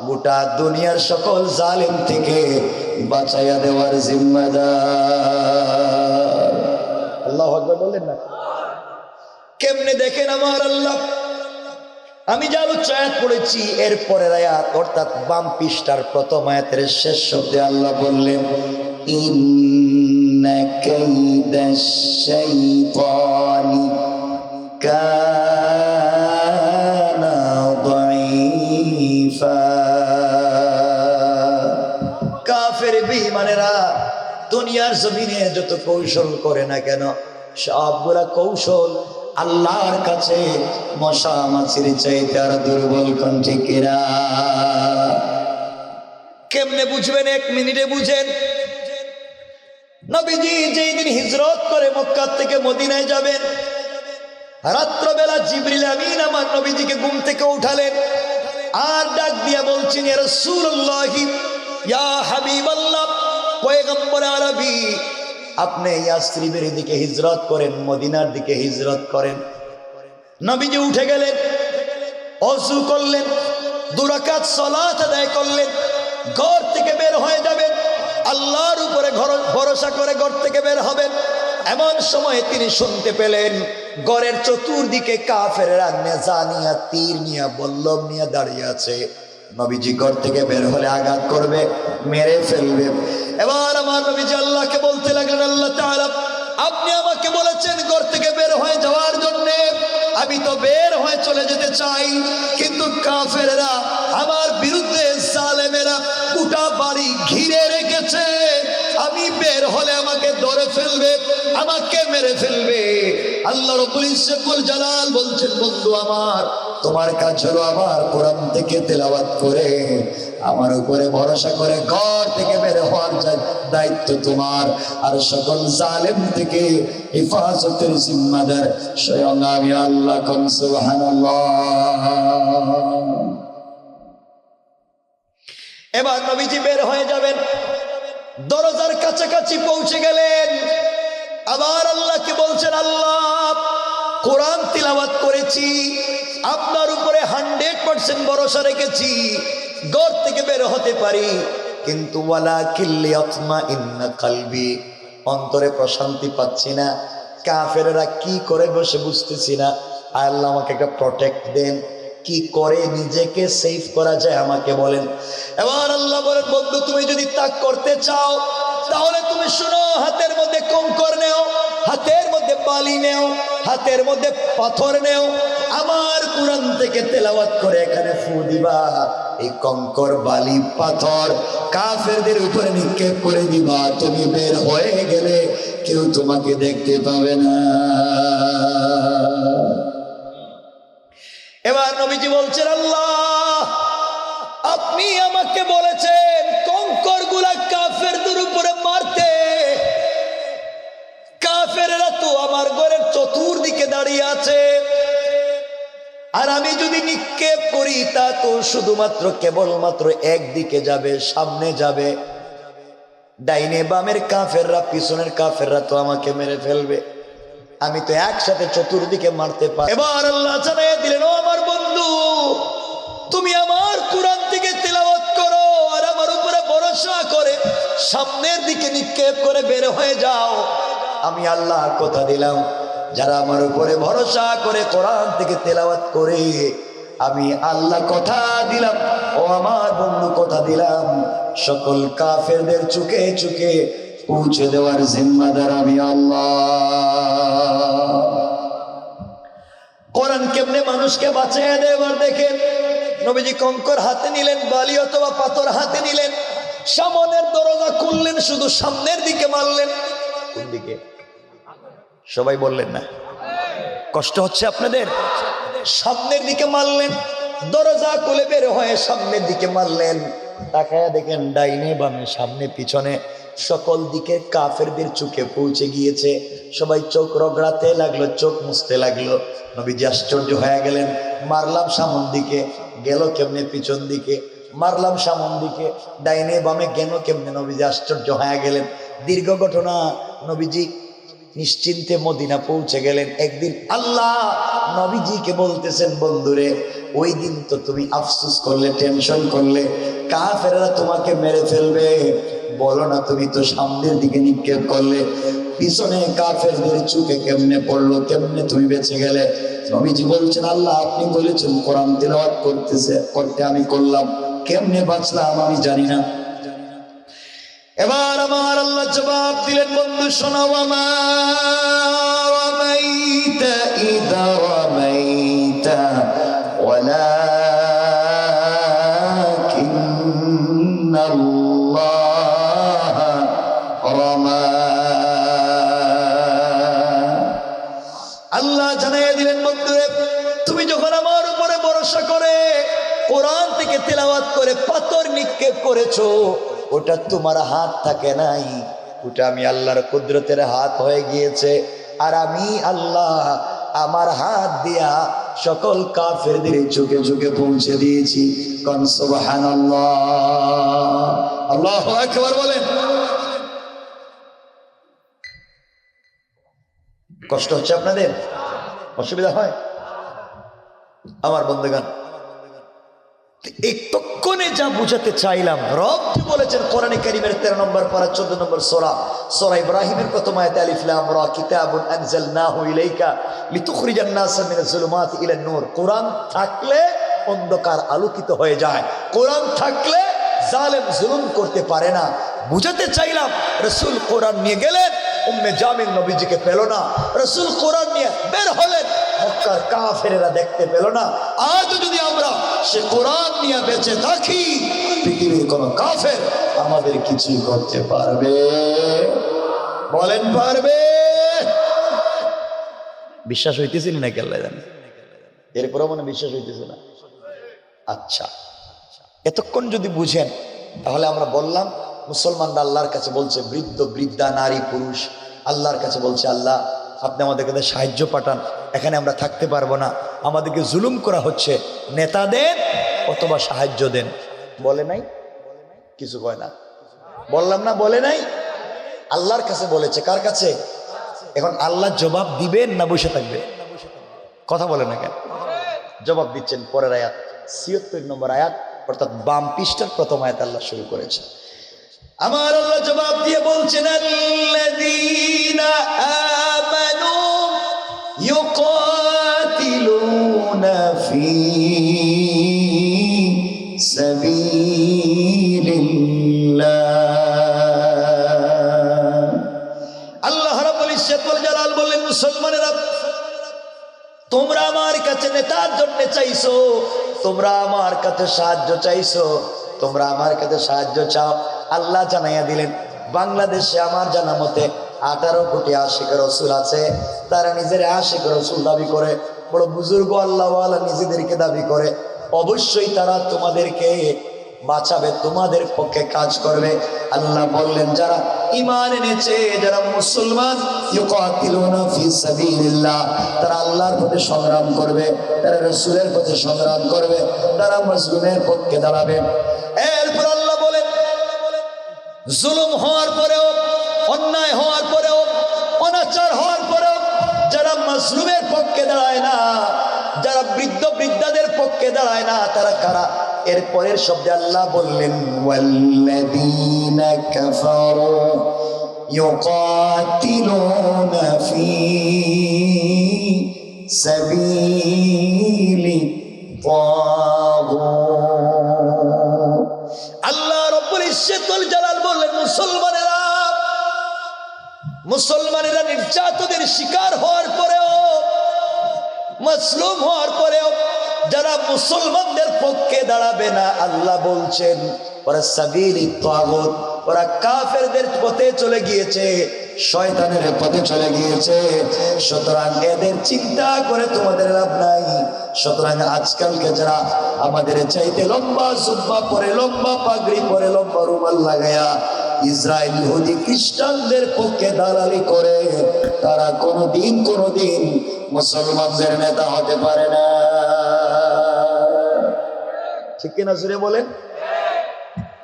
[SPEAKER 1] গোটা দুনিয়ার সকল জালিম থেকে বাঁচাইয়া দেওয়ার জিম্মাদার। আল্লাহু আকবার বলেন না? কেমনে দেখেন আমার আল্লাহ, আমি যা আলোচ্য আয়াত পড়েছি এরপরের আয়াত অর্থাৎ বাম পৃষ্ঠার প্রথম আয়াতের শেষ শব্দে আল্লাহ বললেন ইন্না কাইদাশ শাইতানি কানা দাঈফা। কাফের বেঈমানেরা দুনিয়ার জমিনে যত কৌশল করে না কেন সবগুলা কৌশল আল্লাহর কাছে মশা মাছির চাইতে আর দুর্বল। কোন ঠিক কিনা? কেমনে বুঝবেন? এক মিনিটে বুঝেন। নবীজি যেই দিন হিজরত করে মক্কা থেকে মদিনায় যাবেন, রাত্রবেলা জিবরিল আমিন আমার নবীজিকে ঘুম থেকে উঠালেন আর ডাক দিয়া বলছেন ইয়া রাসূলুল্লাহ, ইয়া হাবিবাল্লাহ, পয়গম্বর আরবি, আপনি ইয়াসরিবের দিকে হিজরত করেন, মদিনার দিকে হিজরত করেন। নবীজি উঠে গেলেন, ওযু করলেন, 2 রাকাত সালাত আদায় করলেন, ঘর থেকে বের হয়ে যাবেন, আল্লাহর উপরে ভরসা করে ঘর থেকে বের হবেন। এমন সময় তিনি শুনতে পেলেন ঘরের চতুর্দিকে কাফেররা নেজা নিয়া, তীর নিয়া, বল্লম নিয়া দাঁড়িয়ে আছে। নবীজি ঘর থেকে বের হলে আঘাত করবে, মেরে ফেলবে। এবার আমার নবীজি আল্লাহকে বলতে লাগলেন, আল্লাহ তাআলা, আপনি আমাকে বলেছেন ঘর থেকে বের হয়ে যাওয়ার জন্য, আমি তো বের হয়ে চলে যেতে চাই, কিন্তু কাফেররা আমার বিরুদ্ধে জালেমেরা গোটা বাড়ি ঘিরে রেখেছে, আমি বের হলে আমাকে ধরে ফেলবে, আমাকে মেরে ফেলবে। আল্লাহ রাব্বুল ইজ্জতুল জালাল বলছেন, বন্ধু আমার, তোমার কাজ হলো আমার কোরআন থেকে তেলাওয়াত করে আমার উপরে ভরসা করে ঘর থেকে বের হওয়ার দায়িত্ব তোমার, আর সকল জালেম থেকে হেফাজতের জিম্মাদার স্বয়ং আমি আল্লাহ। কোন সুবহানাল্লাহ। এবার নবীজি বের হয়ে যাবেন, দরজার কাছাকাছি পৌঁছে গেলেন, আবার আল্লাহকে বলছেন, আল্লাহ, কোরআন তিলাওয়াত করেছি, আপনার উপরে 100% ভরসা রেখেছি, ঘর থেকে বের হতে পারি, কিন্তু ওয়ালাকিন লিয়াতমাইন্না কলবি, অন্তরে প্রশান্তি পাচ্ছি না, কাফেররা কি করে বসে বুঝতেছি না। আল্লাহ আমাকে একটা প্রটেক্ট দেন, কি করে নিজেকে সেভ করা যায় আমাকে বলেন। এবার আল্লাহ বলেন, বন্ধু, তুমি যদি তা করতে চাও তাহলে তুমি শুনো, হাতের মধ্যে কঙ্কর নেও, হাতের মধ্যে বালি নেও, হাতের মধ্যে পাথর নেও, আমার কোরআন থেকে তেলাওয়াত করে এখানে ফু দিবা, এই কঙ্কর বালি পাথর কাফেরদের উপরে নিক্ষেপ করে দিবা, তুমি বের হয়ে গেলে কেউ তোমাকে দেখতে পাবে না। এবার নবীজি বলছেন, আল্লাহ, আপনি আমাকে বলেছেন কঙ্কর গুলা কাফেরদের উপরে মারতে, কাফেররা তো আমার ঘরের চতুর্দিকে দাঁড়িয়ে আছে, আর আমি যদি নিক্ষেপ করি তা তো শুধুমাত্র কেবলমাত্র একদিকে যাবে, সামনে যাবে, ডাইনে বামের কাফেররা, পিছনের কাফেররা তো আমাকে মেরে ফেলবে, আমি তো একসাথে চতুর্দিকে মারতে পারি। এবার আল্লাহ জানিয়ে দিলেন, ও আমার বন্ধু, তুমি আমার কোরআন থেকে তিলাওয়াত করো আর আমার উপরে ভরসা করে সামনের দিকে নিক্ষেপ করে বের হয়ে যাও। আমি আল্লাহ কথা দিলাম, যারা আমার উপরে ভরসা করে কোরআন থেকে তেলাওয়াত করে, আমি আল্লাহ কথা দিলাম, ও আমার বন্ধু কথা দিলাম, সকল কাফেরদের চুকে চুকে পৌঁছে দেওয়ার জিম্মাদার আমি আল্লাহ। কোরআন কেমনে মানুষকে বাঁচিয়ে দেয় এবার দেখেন। নবীজি কঙ্কর হাতে নিলেন, বালি অথবা পাথর হাতে নিলেন, সামনের দরজা খুললেন, শুধু সামনের দিকে মারলেন। কোন দিকে? সবাই বললেন না? কষ্ট হচ্ছে আপনাদের? সামনের দিকে মারলেন, দরজা খুলে বের হয়ে সামনের দিকে মারলেন। তাকায়া দেখেন ডাইনে বামে সামনে পিছনে সকল দিকে কাফেরদের চোখে পৌঁছে গিয়েছে। সবাই চোখ রগড়াতে লাগলো, চোখ মুছতে লাগলো। নবীজি আশ্চর্য হয়ে গেলেন, মারলাম সামন দিকে, গেল কেমনে পিছন দিকে, মারলাম সামন দিকে, ডাইনে বামে গেল কেমনে। নবীজি আশ্চর্য হয়ে গেলেন। দীর্ঘ ঘটনা। নবীজি নিশ্চিন্তে মদিনা পৌঁছে গেলেন। একদিন আল্লাহ নবীজিকে বলতেছেন, বন্ধুরে ওই দিন তো তুমি আফসোস করলে, টেনশন করলে, কাফেররা তোমাকে মেরে ফেলবে। বলো না তুমি তো সামনের দিকে নিক্ষেপ করলে, পিছনে কাফেরদের চুকে কেমনে পড়লো, কেমনে তুমি বেঁচে গেলে? নবীজি বলছেন, আল্লাহ আপনি বলেছেন কোরআন তিলাওয়াত করতে আমি করলাম, কেমনে বাঁচলাম আমি জানি না। এবার আমার আল্লাহ জবাব দিলেন, বন্ধু শোনাও, আমার রামাইতা ইদা রামাইতা ওয়ালাকিন্নাল্লাহ রামা। আল্লাহ জানাইয়া দিলেন, বন্ধুরে তুমি যখন আমার উপরে ভরসা করে কোরআন থেকে তেলাওয়াত করে পাথর নিক্ষেপ করেছো, ওটা তোমার হাত থাকে নাই, ওটা আমি আল্লাহর কুদরতের হাত হয়ে গিয়েছে। আর আমি আল্লাহ আমার হাত দিয়া সকল কাফেরদের চোখে চোখে পৌঁছে দিয়েছি। কোন সুবহানাল্লাহ, আল্লাহু আকবার বলেন। কষ্ট হচ্ছে আপনাদের? অসুবিধা হয়? আমার বন্ধুগণ, এতক্ষণে যা বুঝাতে চাইলাম, রব যে বলেছেন কোরআনে কারীমের 13 নম্বর পারা 14 নম্বর সূরা ইব্রাহিমের প্রথম আয়াতে, আলিফ লাম রা কিতাবুন আনজালনাহু ইলাইকা লিতুখরিজান নাসা মিনাজ যুলুমাতি ইলান নূর। কোরআন থাকলে অন্ধকার আলোকিত হয়ে যায়, কোরআন থাকলে জালেম জুলুম করতে পারে না। বুঝাতে চাইলাম, রাসূল কোরআন নিয়ে গেলেন, উম্মে জামিল নবীজিকে পেল না। রাসূল কোরআন নিয়ে বের হলেন, মক্কার কাফেরেরা দেখতে পেল না। আজ যদি আমরা সে কোরআন নিয়ে বেঁচে থাকি, পৃথিবীর কোন কাফের আমাদের কিছুই করতে পারবে? বলেন পারবে? বিশ্বাস হইতেছিল না কি আল্লাহ জানে, এরপরও মনে বিশ্বাস হইতেছে না। আচ্ছা, এতক্ষণ যদি বুঝেন, তাহলে আমরা বললাম মুসলমানরা আল্লাহর কাছে বলছে, বৃদ্ধ বৃদ্ধা নারী পুরুষ আল্লাহর কাছে বলছে, আল্লাহ আপনি আমাদেরকে সাহায্য পাঠান, এখানে আমরা থাকতে পারবো না, আমাদেরকে জুলুম করা হচ্ছে, নেতা দেন অথবা সাহায্য দেন। বলে নাই? কিছু কয় না, বললাম না বলে নাই? আল্লাহর কাছে বলেছে। কার কাছে? এখন আল্লাহ জবাব দিবেন না বসে থাকবে? কথা বলে না কেন? জবাব দিচ্ছেন পরের আয়াত, ৭৬ নম্বর আয়াত, অর্থাৎ বাম পৃষ্ঠার প্রথম আয়াত আল্লাহ শুরু করেছে। আমার আল্লাহ জবাব দিয়ে বলছেন, আল্লাযীনা আমানু ইউকাতিলুনা ফি সাবিলিল্লাহ। আল্লাহ রাব্বুল ইজ্জত ওয়াল জালাল বললেন, মুসলমানেরা তোমরা আমার কাছে নেতার জন্য চাইছো, তোমরা আমার কাছে সাহায্য চাইছো, তোমরা আমার কাছে সাহায্য চাও। আল্লাহ জানাইয়া দিলেন, বাংলাদেশে আমার জানা মতে 18 কোটি আশিক রসুল আছে। তারা নিজের আশিক রসুল দাবি করে, বড় বুজুর্গ আল্লাহওয়ালা নিজেদেরকে দাবি করে। অবশ্যই তারা তোমাদেরকে বাঁচাবে, তোমাদের পক্ষে কাজ করবে। আল্লাহ বললেন, যারা ঈমান এনেছে, যারা মুসলমান, ইউকাতিলুনা ফি সাবিলিল্লাহ, তারা আল্লাহর পথে সংগ্রাম করবে, তারা রাসূলের পথে সংগ্রাম করবে, তারা মাজলুমের পক্ষে দাঁড়াবে। এরপর আল্লাহ বলেন, জুলুম হওয়ার পরেও, অন্যায় হওয়ার পরেও, অনাচার হওয়ার পরেও যারা মাজলুমের পক্ষে দাঁড়ায় না, যারা বৃদ্ধ বৃদ্ধাদের পক্ষে দাঁড়ায় না, তারা কারা? এর পরের শব্দে আল্লাহ বললেন, ওয়াল্লাযীনা কাফারু ইউকাতিলুনা ফি সাবিলিত তাগুত। আল্লাহ রাব্বুল ইজ্জত ওয়াল জালাল বললেন, মুসলমানেরা নির্যাতনের শিকার হওয়ার পরেও, মাজলুম হওয়ার পরেও যারা মুসলমানদের পক্ষে দাঁড়াবে না, আল্লাহ বলছেন ওরা সাবিলিত তাগুত, ওরা কাফেরদের পথে চলে গিয়েছে, শয়তানের পথে চলে গিয়েছে। সুতরাং এদের চিন্তা করে তোমাদের লাভ নাই। সুতরাং আজকালকে যারা আমাদের চাইতে লম্বা জুব্বা পরে, লম্বা পাগড়ি পরে, লম্বা রুমাল লাগায়া ইসরায়েল ইহুদি খ্রিস্টানদের পক্ষে দালালি করে, তারা কোনোদিন মুসলমানদের নেতা হতে পারে না। ঠিক কিনা জুড়ে বলেন?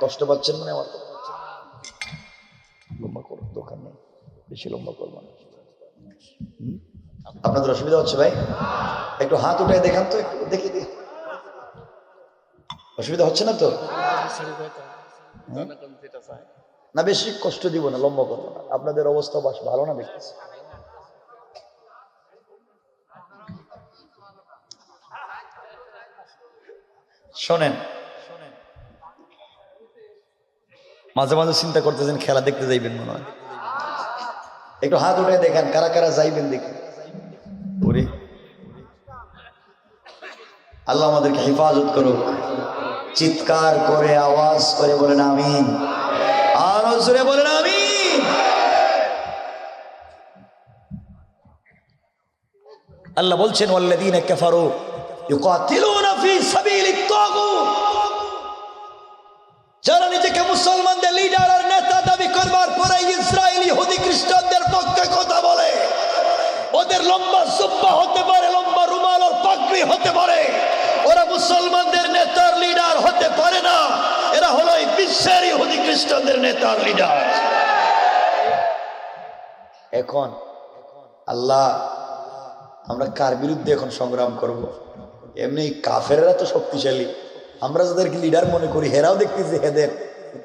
[SPEAKER 1] কষ্ট পাচ্ছেন মানে? আমার লম্বা করো, দোকান নেই, বেশি লম্বা করবো না। আপনাদের অসুবিধা হচ্ছে ভাই? একটু হাত উঠে দেখান তো, একটু দেখি দিই। অসুবিধা হচ্ছে না তো? না বেশি কষ্ট দিব না, লম্বা করবো না, আপনাদের অবস্থা বাস ভালো না দেখতেছি। শোনেন, মাঝে মাঝে চিন্তা করতেছেন খেলা দেখতে যাইবেন মনে হয়, একটু হাত উঠে দেখেন কারা কারা যাইবেন দেখি। আল্লাহ আমাদেরকে হেফাজত করুক। চিৎকার করে আওয়াজ করে বলেন আমিন, আর জোরে বলেন আমিন। আল্লাহ বলছেন ওয়াল্লাযীনা কাফারু ইউকাতিলুনা ফী সাবিলিত তাগুত, যারা নিজেকে মুসলমানদের লিডার আর নেতা দাবি করবার পরে ইসরায়েলি ইহুদি খ্রিস্টানদের পক্ষে কথা বলে, ওদের লম্বা জুব্বা হতে পারে, লম্বা রুমাল আর পাগড়ি হতে পারে, ওরা মুসলমানদের নেতার লিডার হতে পারে না। এরা হলো এই বিশ্বের ইহুদি খ্রিস্টানদের নেতার লিডার। এখন আল্লাহ আমরা কার বিরুদ্ধে এখন সংগ্রাম করব? এমনি কাফেররা তো শক্তিশালী, আমরা যাদেরকে লিডার মনে করি হেরাও দেখতেছি, হেদের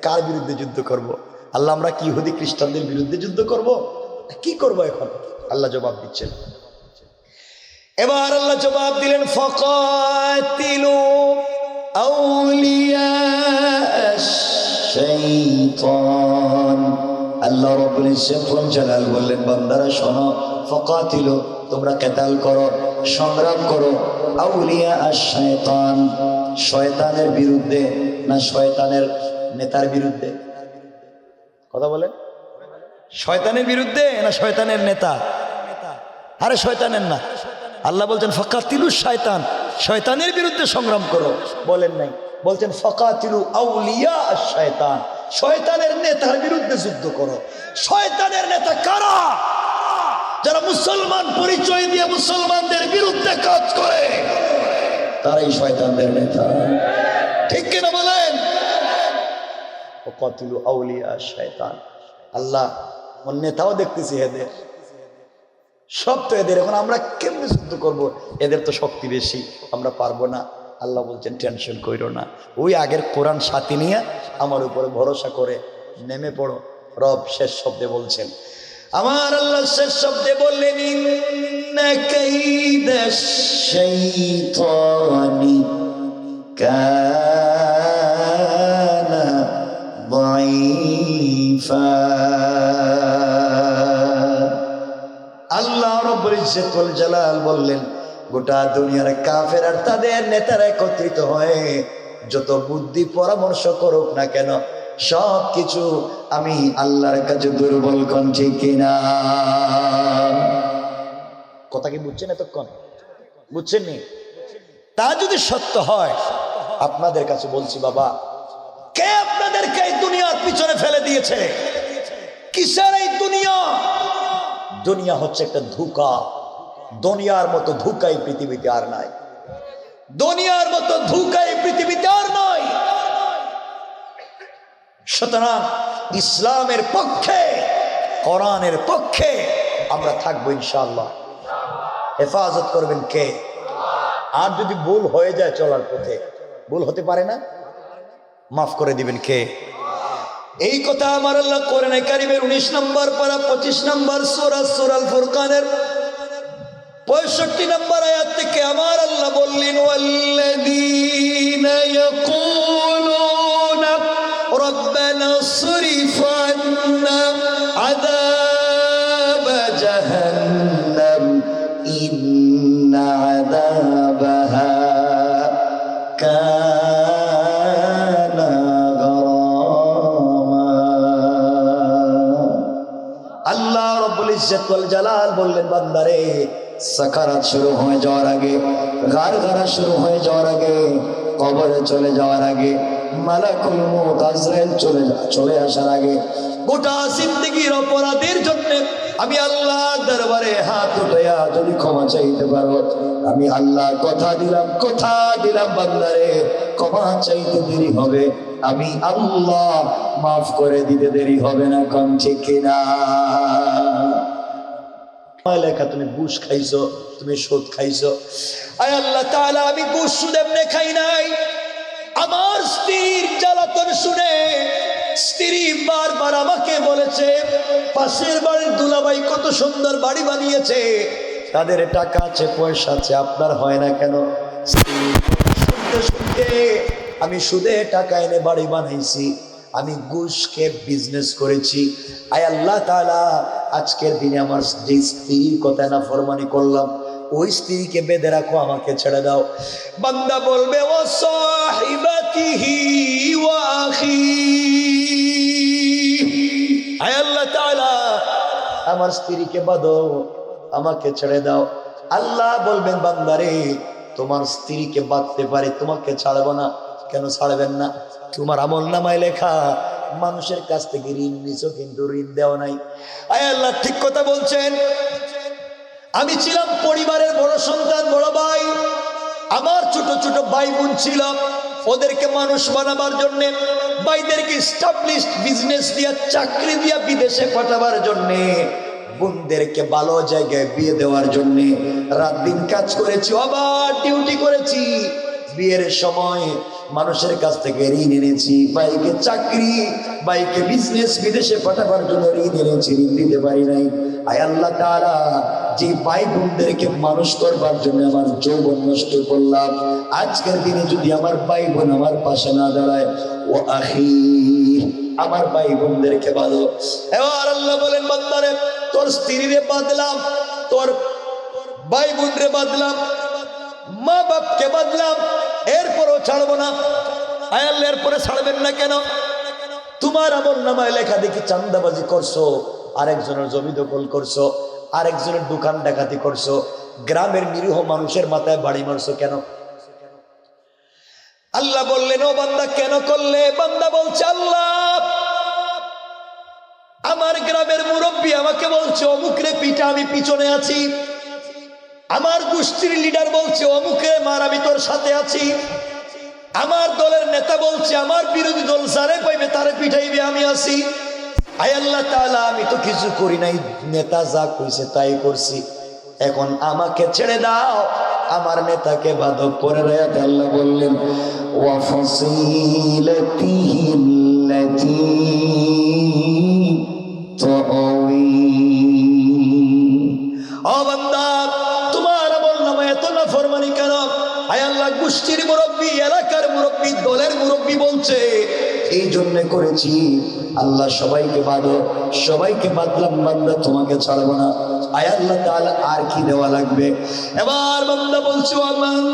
[SPEAKER 1] কার বিরুদ্ধে যুদ্ধ করব? আল্লাহ আমরা কি ইহুদি খ্রিস্টানদের বিরুদ্ধে যুদ্ধ করব? কি করব এখন? আল্লাহ জবাব দিচ্ছেন। এবার আল্লাহ জবাব দিলেন ফাকাতিলু আউলিয়া শাইতান। আল্লাহ রাব্বুল ইজ্জত ওয়াল জালাল বললেন বান্দারা শোনো, ফাকাতিলু তোমরা কিতাল করো, সংগ্রাম করো, আউলিয়া আশ-শাইতান শয়তানের বিরুদ্ধে না শয়তানের নেতার বিরুদ্ধে? কথা বলেন, শয়তানের বিরুদ্ধে না শয়তানের নেতা? আরে শয়তানের না, আল্লাহ বলছেন ফাকাতিলু শাইতান, শয়তানের বিরুদ্ধে সংগ্রাম করো। বলেন নাই, বলছেন ফাকাতিলু আউলিয়া আশ-শাইতান, শয়তানের নেতার বিরুদ্ধে যুদ্ধ করো। শয়তানের নেতা কারা? যারা মুসলমান পরিচয় দিয়ে মুসলমানদের বিরুদ্ধে কাজ করে, তারাই শয়তানদের নেতা। ঠিক কিনা বলেন? ফাকাতিলু আউলিয়া আশ-শাইতান। আল্লাহ ওর নেতাও দেখতেছি এদের, সব তো এদের। এখন আমরা কেমনে যুদ্ধ করব? এদের তো শক্তি বেশি, আমরা পারবো না। আল্লাহ বলছেন টেনশন কইরো না, ওই আগের কোরআন সাথে নিয়ে আমার উপরে ভরসা করে নেমে পড়ো। রব শেষ শব্দে বলছেন, আমার আল্লাহ শেষ শব্দে বললেন ইন্না কাইদাশ শাইতানি কানা দাঈফা। আল্লাহ রাব্বুল ইজ্জত ওয়াল জালাল বললেন গোটা দুনিয়ার কাফের আর তাদের নেতারা একত্রিত হয়ে যত বুদ্ধি পরামর্শ করুক না কেন, সব কিছু আমি আল্লাহর কাছে দুর্বল। কোন ঠিক কিনা? কথা কি বুঝছেন? এতক্ষণ বুঝছেন নি? তা যদি সত্য হয় আপনাদের কাছে বলছি, বাবা কে আপনাদেরকে এই দুনিয়ার পিছনে ফেলে দিয়েছে? কিসের এই দুনিয়া? দুনিয়া হচ্ছে একটা ধোঁকা। দুনিয়ার মতো ধোঁকা এই পৃথিবীতে আর নাই। দুনিয়ার মতো ধোঁকা এই পৃথিবীতে আর নাই। সুতরাং ইসলামের পক্ষে, কোরআনের পক্ষে আমরা থাকবো ইনশাআল্লাহ। হেফাজত করবেন কে? আর যদি ভুল হয়ে যায় চলার পথে, ভুল হতে পারে না, মাফ করে দিবেন কে? এই কথা আমার আল্লাহ কোরআনে কারীমের 19 নম্বর পারা 25 নম্বর সূরা সূরাল ফুরকানের 65 নম্বর আয়াত থেকে আমার আল্লাহ বললেন ওয়াল্লাযীনা ইয়াকুলুনা রাব্বানা সরিফ আন্না আযাব জাহান্নাম ইন্না আযাবাহা কানা গারামা। আল্লাহ রাব্বুল ইজ্জত ওয়াল জালাল বললেন বান্দারে, সাকারাত শুরু হয়ে যাওয়ার আগে, গারগারা শুরু হয়ে যাওয়ার আগে, কবরে চলে যাওয়ার আগে, মালাকুল মউত আজরাইল চলে আসার আগে, গোটা জিন্দেগীর অপরাধের জন্য আমি আল্লাহর দরবারে হাত উঠাইয়া যদি ক্ষমা চাইতে পারো, আমি আল্লাহ কথা দিলাম বান্দারে, ক্ষমা চাইতে দেরি হবে, আমি আল্লাহ মাফ করে দিতে দেরি হবে না। কোন ঠিক কিনা? লেখা তুমি ঘুষ খাইছো, তুমি সুদ খাইছো। আয় আল্লাহ তাআলা, আমি ঘুষ সুদ এমনি খাই নাই, আমার স্ত্রীর জ্বালাতন শুনে স্ত্রী বারবার আমাকে বলেছে, পাশের বাড়ির দুলাভাই কত সুন্দর বাড়ি বানিয়েছে, তাদের টাকা আছে পয়সা আছে, আপনার হয় না কেন? শুনতে শুনতে আমি সুদে টাকা এনে বাড়ি বানাইছি, আমি ঘুষকে বিজনেস করেছি। আয় আল্লাহ তাআলা, আজকের দিনে আমার যে স্ত্রীর কথা না ফরমানি করলাম, ওই স্ত্রীকে বেঁধে রাখো, আমাকে ছেড়ে দাও। বান্দা বলবে, ও সাহিবাতিহি ওয়া আখি, আয় আল্লাহ তাআলা, আমার স্ত্রীকে বাঁধো, আমাকে ছেড়ে দাও। আল্লাহ বলবেন, বান্দারে, তোমার স্ত্রীকে বাঁধতে পারে, তোমাকে ছাড়বো না। কেন ছাড়বেন না? তোমার আমলনামায় লেখা মানুষের কাছ থেকে ঋণ নিছো, কিন্তু ঋণ দেওয়া নাই। আয় আল্লাহ ঠিক কথা বলছেন। আমি ছিলাম পরিবারের বড় সন্তান, বড় ভাই, আমার ছোট ছোট ভাই বোন ছিল, ওদেরকে মানুষ বানাবার জন্যে, ভাইদেরকে স্টাবলিশড বিজনেস দিয়া, চাকরি দিয়া বিদেশে পাঠাবার জন্যে, বোনদেরকে ভালো জায়গায় বিয়ে দেওয়ার জন্যে রাত দিন কাজ করেছি, আবার ডিউটি করেছি। বিয়ের সময় মানুষের কাছ থেকে ঋণ এনেছি, ভাইকে চাকরি, ভাইকে বিজনেস বিদেশে পাঠাবার জন্য ঋণ এনেছি, ঋণ দিতে পারি নাই। আয় আল্লাহ তাআলা, যে ভাই বোনদেরকে মানুষ করবার জন্য আমার যৌবন নষ্ট করলাম, আজকের দিনে যদি আমার ভাই বোন আমার পাশে না দাঁড়ায়, ও আখি, আমার ভাই বোনদেরকে বাঁধো। এবার আল্লাহ বলেন, বান্দারে, তোর স্ত্রীরে বাঁধলাম, তোর ভাই বোনরে বাঁধলাম, মা বাপকে বাঁধলাম, এরপরও ছাড়বো না। আয় আল্লাহ, এরপরে ছাড়বেন না কেন? তোমার আমলনামায় লেখা দেখি চাঁদাবাজি করছো, আরেকজনের জমি দখল করছো, আরেকজনের দোকান ডাকাতি করছো, গ্রামের নিরীহ মানুষের মাথায় বাড়ি মারছো, কেন? আল্লাহ বললেন, ও বান্দা কেন করলে? বান্দা বলছে, আল্লাহ, আমার গ্রামের মুরব্বী আমাকে বলছে অমুকরে পিটা, আমি পিছনে আছি। আমার গোষ্ঠীর লিডার বলছে অমুকে মার, আমি তোর সাথে আছি। আমার দলের নেতা বলছে আমার বিরোধী দল যারে পাইবে তারে পিঠাইবে, আমি আছি। আয় আল্লাহ তাআলা, আমি তো কিছু করি নাই, নেতা যা কইছে তাই করছি, এখন আমাকে ছেড়ে দাও, আমার নেতাকে বাঁধো। পরের আয়াতে আল্লাহ বললেন, ওয়া ফাসিলাতিহিল্লাতী তুআওয়ি। ও বান্দা, তোমার আমলনামায় এত নাফরমানি কেন? আয় আল্লাহ, গোষ্ঠীর মুরব্বী, এলাকার মুরব্বী, দলের মুরব্বী বলছে, এই জন্য করেছি। আল্লাহ, সবাইকে বাঁধো, সবাইকে বাঁধলাম, বান্দা তোমাকে ছাড়বো না। আয় আল্লাহ তাআলা, আর কি দেওয়া লাগবে? এবার বান্দা বলছে, ওয়ামান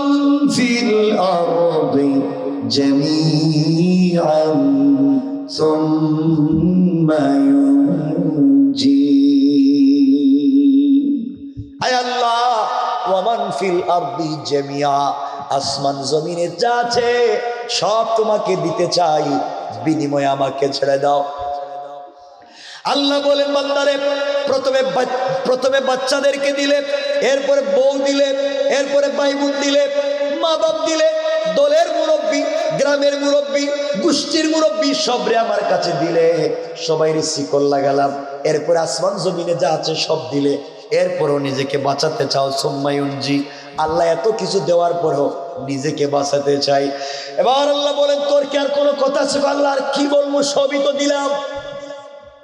[SPEAKER 1] ফিল আরদি জামিআন সুম্মা ইউনজি। আয় আল্লাহ, ওয়ামান ফিল আরদি জামিআ, আসমান জমিনে যা আছে সব তোমাকে দিতে চাই, বিনিময়ে আমাকে ছেড়ে দাও। আল্লাহ বলেন, বান্দারে, প্রথমে বাচ্চাদেরকে দিলে, এরপরে বউ দিলে, এরপরে ভাই বোন দিলে, মা বাপ দিলে, দলের মুরব্বী, গ্রামের মুরব্বী, গোষ্ঠীর মুরব্বী, সবরে আমার কাছে দিলে, সবাইরে শিকল লাগালাম, এরপরে আসমান জমিনে যা আছে সব দিলে, এরপরও নিজেকে বাঁচাতে চাও, সুম্মায়ুনজি। আল্লাহ এত কিছু দেওয়ার পরেও নিজেকে বাঁচাতে চাই। এবার আল্লাহ বলেন, তোর কি আর কোনো কথা আছে? আল্লাহ, আর কি বলবো, সবই তো দিলাম,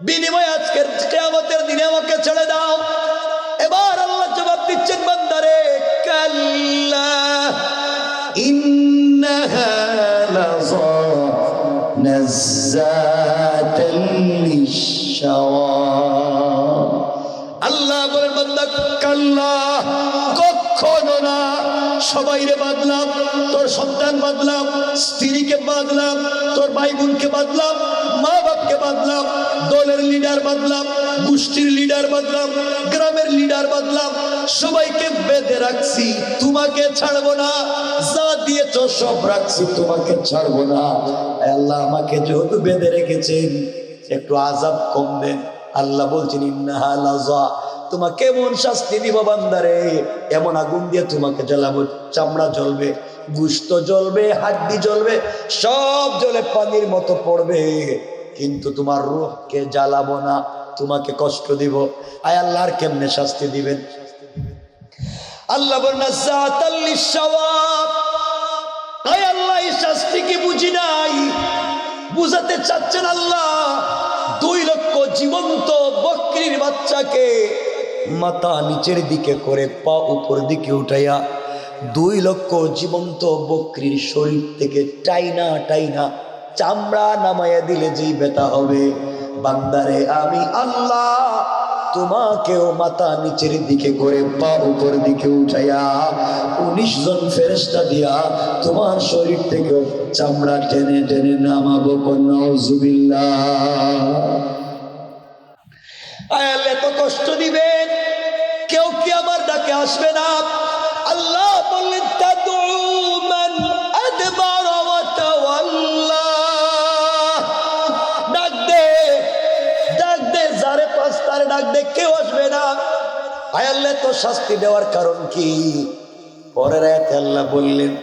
[SPEAKER 1] বিনিময়ে আজকের কিয়ামতের দিনে আমাকে ছেড়ে দাও। এবার আল্লাহ জবাব দিচ্ছেন, বান্দারে, কাল্লা ইন্নাহা লাযা নাযাতাল লিশশাওয়া। আল্লাহ বলেন, বান্দা, কাল্লা, কখনো না। সবাইরে বাঁধলাম, তোর সন্তান বাঁধলাম, স্ত্রীকে বাঁধলাম, তোর ভাই বোনকে বাঁধলাম, মা বাপকে বাঁধলাম, দলের লিডার বাঁধলাম, গোষ্ঠীর লিডার বাঁধলাম, গ্রামের লিডার বাঁধলাম, সবাইকে বেঁধে রাখছি, তোমাকে ছাড়বো না। যা দিয়েছ সব রাখছি, তোমাকে ছাড়বো না। আল্লাহ, আমাকে যেহেতু বেঁধে রেখেছেন, একটু আযাব কম দেন। আল্লাহ বলছেন, ইন্নাহা লাযা, তোমাকে এমন শাস্তি দিব বান্দারে, এমন আগুন দিয়ে তোমাকে জ্বালাবো, চামড়া জ্বলবে, গোশত জ্বলবে, হাড্ডি জ্বলবে, সব জ্বলে পানির মতো পড়বে, কিন্তু তোমার রূহকে জ্বালাবো না, তোমাকে কষ্ট দিব। আয় আল্লাহ, আর কেমনে শাস্তি দিবেন? আল্লাহ বলেন, নাযাতাল লিশশাওয়া। আয় আল্লাহ, এই শাস্তি কি বুঝি নাই? বুঝাতে চাচ্ছেন আল্লাহ 2 লক্ষ জীবন্ত বকরির বাচ্চাকে মাথা নিচের দিকে করে পা উপর দিকে উঠাইয়া 2 লক্ষ জীবন্ত বকরির শরীর থেকে টাইনা টাইনা চামড়া নামাইয়া দিলে যেই ব্যথা হবে, বান্দারে আমি আল্লাহ তোমাকেও মাথা নিচের দিকে করে পা উপর দিকে উঠাইয়া 19 জন ফেরেশতা দিয়া তোমার শরীর থেকে চামড়া টেনে টেনে নামাবো। নাউজুবিল্লাহ। আয়াল এত কষ্ট দিবেন, কেউ কি আমার ডাকে আসবে না? আল্লাহ বললেন তাদউ মান আদবারা ওয়া তাওয়াল্লা, ডাক দে যারে পাঁচটারে ডাক দে, কেউ আসবে না। আয়াল এত শাস্তি দেওয়ার কারণ কি? পরের আয়াতে আল্লাহ বললেন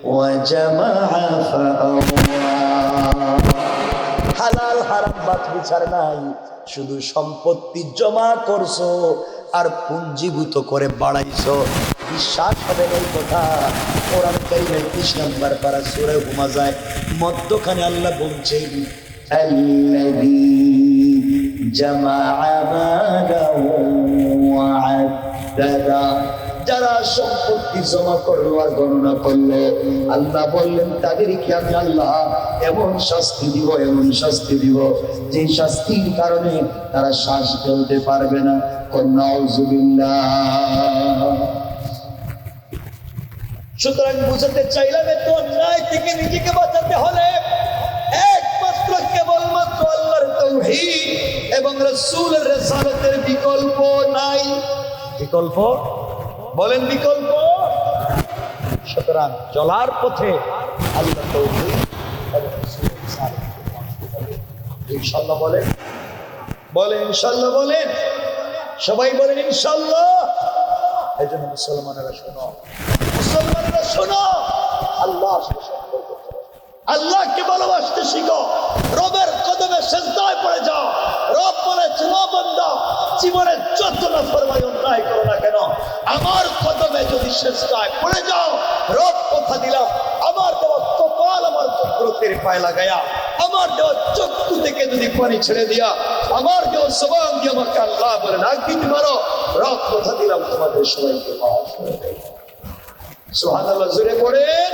[SPEAKER 1] ওয়া জামাআ ফাআওয়া, হালাল হারাম বাদ বিচার নাই, শুধু সম্পত্তি জমা করছো আর পুঞ্জীভূত করে বাড়াইছো। বিশ্বাস হবে না এই কথা? কোরআন কারীমের 30 নম্বর পারা সূরা হুমাযায় মধ্যখানে আল্লাহ বলছেন আল্লাযী জামাআ মালাহু ওয়া আদ্দাদা, যারা সম্পত্তি জমা করলো আর গণনা করলো, আল্লাহ বললেন তাদেরকে আমি আল্লাহ এমন শাস্তি দিব, এমন শাস্তি দিব যে শাস্তির কারণে তারা শ্বাস ফেলতে পারবে না। নাউজুবিল্লাহ। সুতরাং বুঝাতে চাইলাম এত অন্যায় থেকে নিজেকে বাঁচাতে হলে একমাত্র কেবলমাত্র আল্লাহর তাওহীদ এবং রাসূলের রিসালাতের বিকল্প নাই। বিকল্প বলেন, বিকল্প। সুতরাং চলার পথে আল্লাহ তাওহীদ এবং রাসূলের রিসালাত ইনশাআল্লাহ বলেন, বলেন ইনশাআল্লাহ, বলেন সবাই বলেন ইনশাআল্লাহ। এই জন্য মুসলমানেরা শোনো, মুসলমানেরা শোনো, আল্লাহর সাথে সম্পর্ক করো, আল্লাহকে ভালোবাসতে শিখো, রবের কদমে সিজদায় পড়ে যাও। রব বলেছেন ও বান্দা, জীবনে যত নাফরমানি অন্যায় করো না কেন, আমার কদমে যদি সিজদায় পড়ে যাও, রব কথা দিলাম আমার দেওয়া কপাল আমার চক্রতের পায়ে লাগায়া, আমার দেওয়া চক্ষু থেকে যদি পানি ছেড়ে দিয়া, আমার দেওয়া জবান দিয়ে আমাকে আল্লাহ বলে ডাক দিতে পারো, রব কথা দিলাম তোমাদের সবাইকে মাফ করে দেব। সুবহানাল্লাহ, জোরে পড়েন।